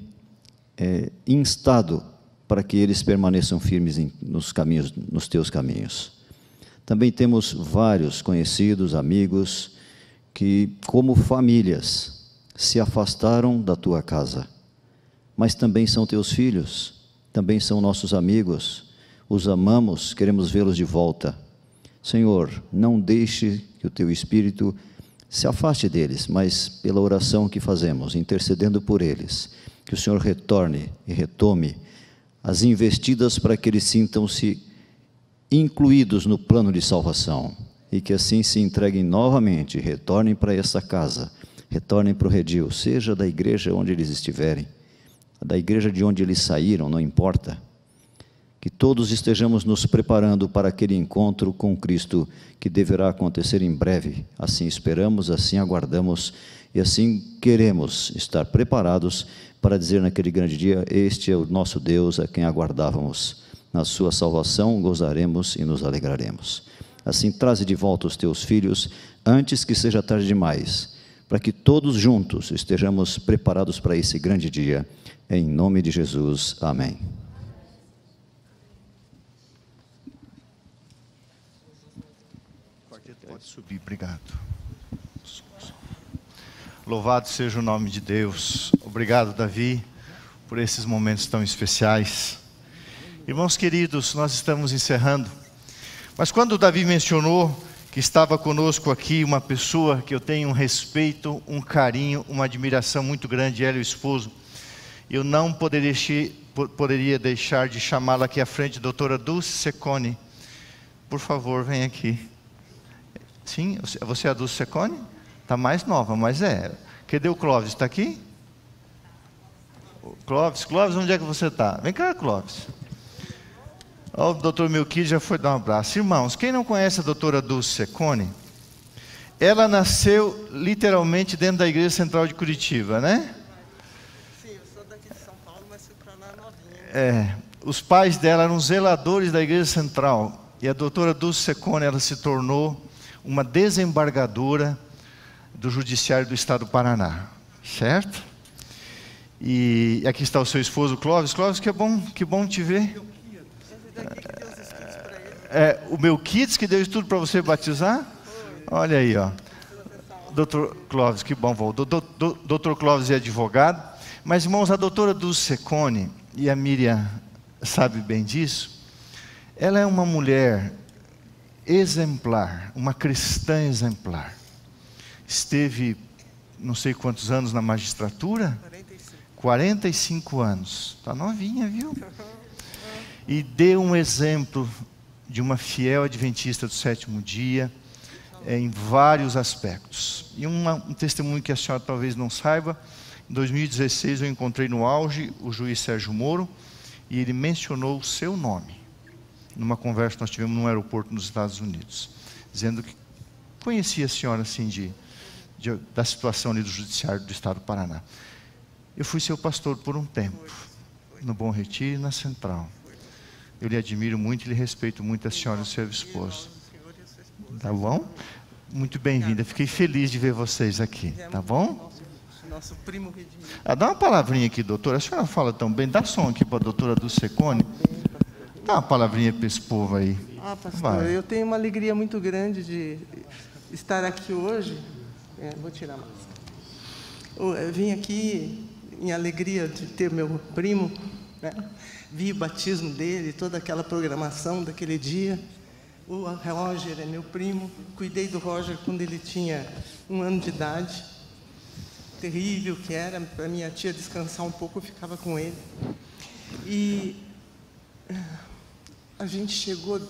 [SPEAKER 6] instado para que eles permaneçam firmes nos caminhos, nos teus caminhos. Também temos vários conhecidos, amigos, que, como famílias, se afastaram da tua casa, mas também são teus filhos, também são nossos amigos, os amamos, queremos vê-los de volta. Senhor, não deixe que o teu Espírito se afaste deles, mas pela oração que fazemos, intercedendo por eles, que o Senhor retorne e retome as investidas para que eles sintam-se incluídos no plano de salvação, e que assim se entreguem novamente, retornem para essa casa, retornem para o redil, seja da igreja onde eles estiverem, da igreja de onde eles saíram, não importa, que todos estejamos nos preparando para aquele encontro com Cristo, que deverá acontecer em breve. Assim esperamos, assim aguardamos, e assim queremos estar preparados para dizer naquele grande dia: este é o nosso Deus a quem aguardávamos. Na sua salvação gozaremos e nos alegraremos. Assim, traze de volta os teus filhos, antes que seja tarde demais, para que todos juntos estejamos preparados para esse grande dia. Em nome de Jesus, amém.
[SPEAKER 1] Pode subir, obrigado. Louvado seja o nome de Deus. Obrigado, Davi, por esses momentos tão especiais. Irmãos queridos, nós estamos encerrando, mas quando o Davi mencionou que estava conosco aqui uma pessoa que eu tenho um respeito, um carinho, uma admiração muito grande, ela e o esposo, eu não poderia deixar de chamá-la aqui à frente, doutora Dulce Secone. Por favor, vem aqui. Sim, você é a Dulce Secone? Está mais nova, mas é. Cadê o Clóvis? Está aqui? Clóvis, onde é que você está? Vem cá, Clóvis. O doutor Melquides já foi dar um abraço. Irmãos, quem não conhece a doutora Dulce Secone, ela nasceu literalmente dentro da Igreja Central de Curitiba, né?
[SPEAKER 7] Sim, eu sou daqui de São Paulo, mas fui para lá novinha.
[SPEAKER 1] Os pais dela eram zeladores da Igreja Central. E a doutora Dulce Secone, ela se tornou uma desembargadora do Judiciário do Estado do Paraná. Certo? E aqui está o seu esposo, Clóvis. Clóvis, que bom te ver. O Melquides que deu isso tudo para você batizar? Olha aí, ó. Doutor Clóvis, que bom, doutor Clóvis é advogado. Mas, irmãos, a doutora Dulce Secone, e a Miriam sabe bem disso, ela é uma mulher exemplar, uma cristã exemplar. Esteve não sei quantos anos na magistratura? 45 anos. Está novinha, viu? E deu um exemplo de uma fiel adventista do sétimo dia, em vários aspectos. E um testemunho que a senhora talvez não saiba, em 2016 eu encontrei no auge o juiz Sérgio Moro, e ele mencionou o seu nome, numa conversa que nós tivemos no aeroporto nos Estados Unidos, dizendo que conhecia a senhora assim da situação ali do judiciário do estado do Paraná. Eu fui seu pastor por um tempo, no Bom Retiro e na Central. Eu lhe admiro muito e lhe respeito muito a senhora e o seu esposo. Tá bom? Muito bem-vinda. Fiquei feliz de ver vocês aqui. Tá bom?
[SPEAKER 7] Nosso primo Redimir.
[SPEAKER 1] Dá uma palavrinha aqui, doutora. A senhora fala tão bem. Dá som aqui para a doutora Dulcecone. Dá uma palavrinha para esse povo aí.
[SPEAKER 7] Pastor,
[SPEAKER 1] vai.
[SPEAKER 7] Eu tenho uma alegria muito grande de estar aqui hoje. Vou tirar a máscara. Eu vim aqui em alegria de ter meu primo, né? Vi o batismo dele, toda aquela programação daquele dia. O Roger é meu primo. Cuidei do Roger quando ele tinha 1 ano de idade. Terrível que era, para minha tia descansar um pouco, eu ficava com ele. E a gente chegou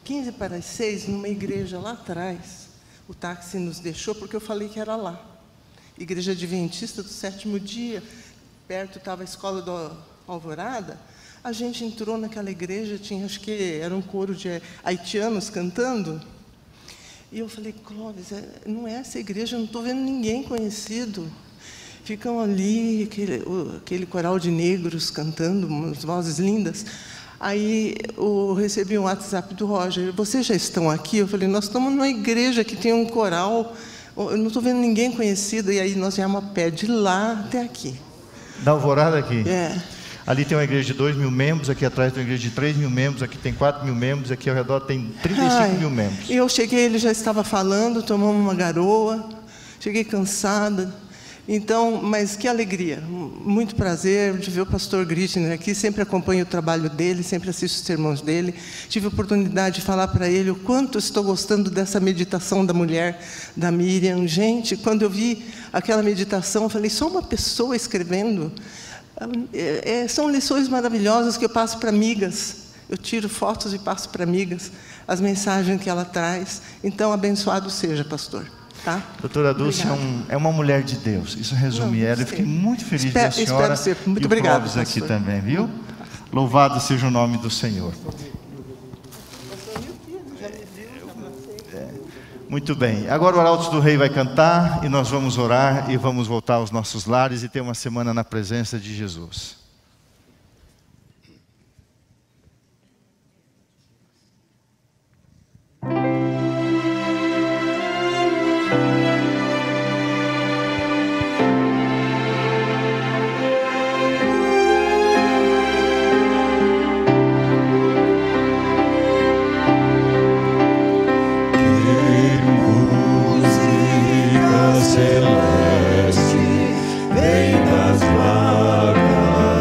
[SPEAKER 7] 15 para as 6, numa igreja lá atrás. O táxi nos deixou porque eu falei que era lá. Igreja Adventista do sétimo dia, perto estava a escola do Alvorada. A gente entrou naquela igreja, tinha, acho que era um coro de haitianos cantando. E eu falei, Clóvis, não é essa igreja, eu não estou vendo ninguém conhecido. Ficam ali, aquele coral de negros cantando, umas vozes lindas. Aí eu recebi um WhatsApp do Roger, vocês já estão aqui? Eu falei, nós estamos numa igreja que tem um coral, eu não estou vendo ninguém conhecido. E aí nós viemos a pé de lá até aqui.
[SPEAKER 1] Da Alvorada aqui?
[SPEAKER 7] É.
[SPEAKER 1] Ali tem uma igreja de 2.000 membros, aqui atrás tem uma igreja de 3.000 membros, aqui tem 4.000 membros, aqui ao redor tem 35.000 membros.
[SPEAKER 7] E eu cheguei, ele já estava falando, tomamos uma garoa, cheguei cansada. Então, mas que alegria, muito prazer de ver o pastor Grittner aqui, sempre acompanho o trabalho dele, sempre assisto os sermões dele. Tive a oportunidade de falar para ele o quanto estou gostando dessa meditação da mulher, da Miriam. Gente, quando eu vi aquela meditação, eu falei, só uma pessoa escrevendo. São lições maravilhosas que eu passo para amigas. Eu tiro fotos e passo para amigas as mensagens que ela traz. Então, abençoado seja, pastor. Tá?
[SPEAKER 1] Doutora Dulce é uma mulher de Deus. Isso resume ela. Eu fiquei muito feliz de ver a senhora
[SPEAKER 7] muito
[SPEAKER 1] e
[SPEAKER 7] obrigado,
[SPEAKER 1] o Clóvis aqui também, viu? Louvado seja o nome do Senhor. Muito bem. Agora o Arautos do Rei vai cantar e nós vamos orar e vamos voltar aos nossos lares e ter uma semana na presença de Jesus.
[SPEAKER 3] Celeste, vem das vagas.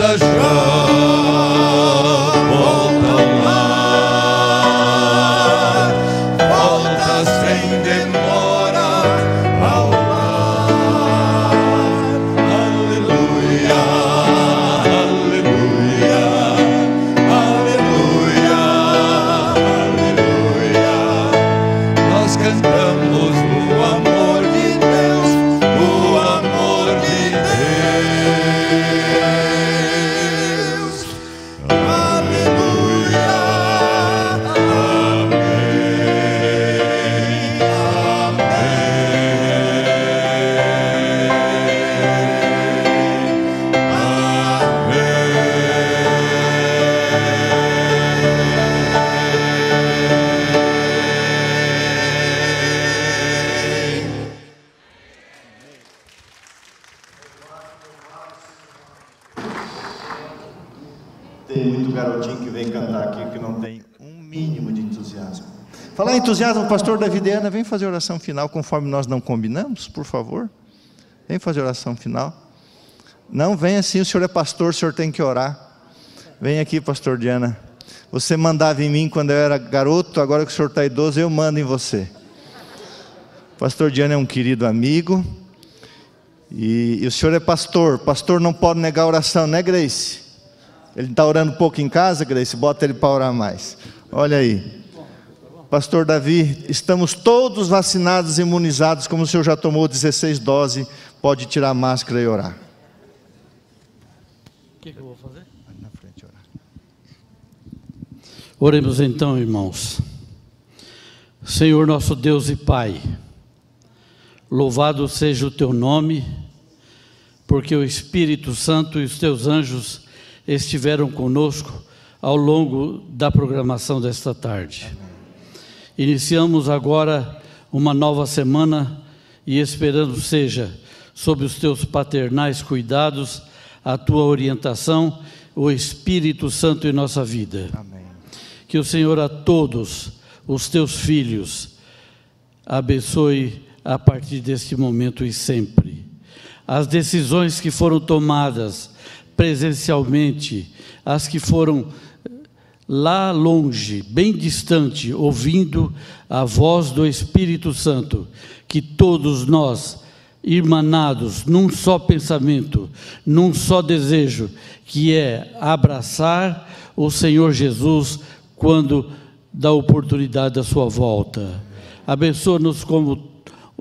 [SPEAKER 3] volta já, volta ao lar, volta sem demora ao lar. Aleluia, aleluia, aleluia, aleluia. Nós cantamos o amor de Deus, o amor de Deus. Aleluia, amém,
[SPEAKER 1] Tem muito garotinho que vem cantar aqui que não tem um mínimo de entusiasmo. Falar em entusiasmo, pastor Davi e Ana, vem fazer oração final conforme nós não combinamos, por favor. Vem fazer oração final. Não, vem assim, o senhor é pastor, o senhor tem que orar. Vem aqui, pastor Diana. Você mandava em mim quando eu era garoto, agora que o senhor está idoso, eu mando em você. Pastor Diana é um querido amigo. E o senhor é pastor. Pastor não pode negar a oração, né, Grace? Ele está orando pouco em casa, Grace, bota ele para orar mais. Olha aí. Pastor Davi, estamos todos vacinados, imunizados, como o senhor já tomou 16 doses, pode tirar a máscara e orar.
[SPEAKER 8] O que eu vou fazer?
[SPEAKER 1] Vai na frente orar.
[SPEAKER 8] Oremos então, irmãos. Senhor nosso Deus e Pai, louvado seja o teu nome, porque o Espírito Santo e os teus anjos estiveram conosco ao longo da programação desta tarde. Iniciamos agora uma nova semana e esperando seja, sob os teus paternais cuidados, a tua orientação, o Espírito Santo em nossa vida.
[SPEAKER 1] Amém.
[SPEAKER 8] Que o Senhor a todos os teus filhos abençoe a partir deste momento e sempre. As decisões que foram tomadas presencialmente, as que foram lá longe, bem distante, ouvindo a voz do Espírito Santo, que todos nós, irmanados num só pensamento, num só desejo, que é abraçar o Senhor Jesus quando dá oportunidade da sua volta. Abençoa-nos como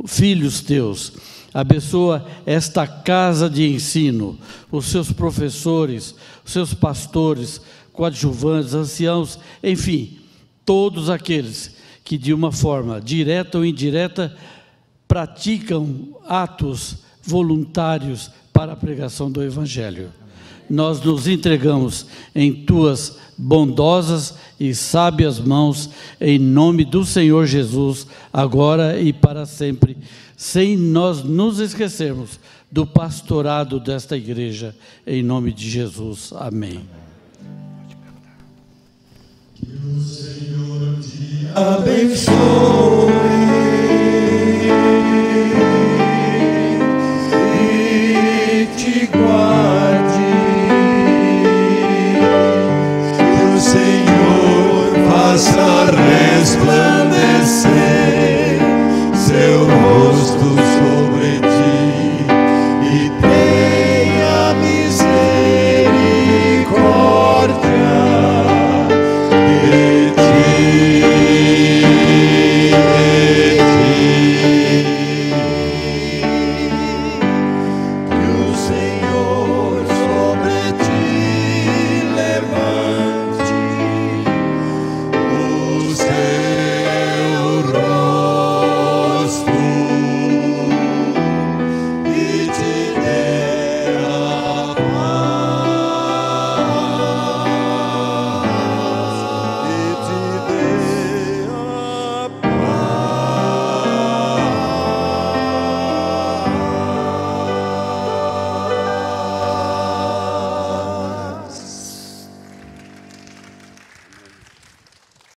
[SPEAKER 8] filhos teus. Abençoa esta casa de ensino, os seus professores, os seus pastores, coadjuvantes, anciãos, enfim, todos aqueles que de uma forma direta ou indireta praticam atos voluntários para a pregação do Evangelho. Nós nos entregamos em tuas bondosas e sábias mãos, em nome do Senhor Jesus, agora e para sempre, sem nós nos esquecermos do pastorado desta igreja, em nome de Jesus. Amém.
[SPEAKER 3] Que o Senhor te abençoe e te guarde.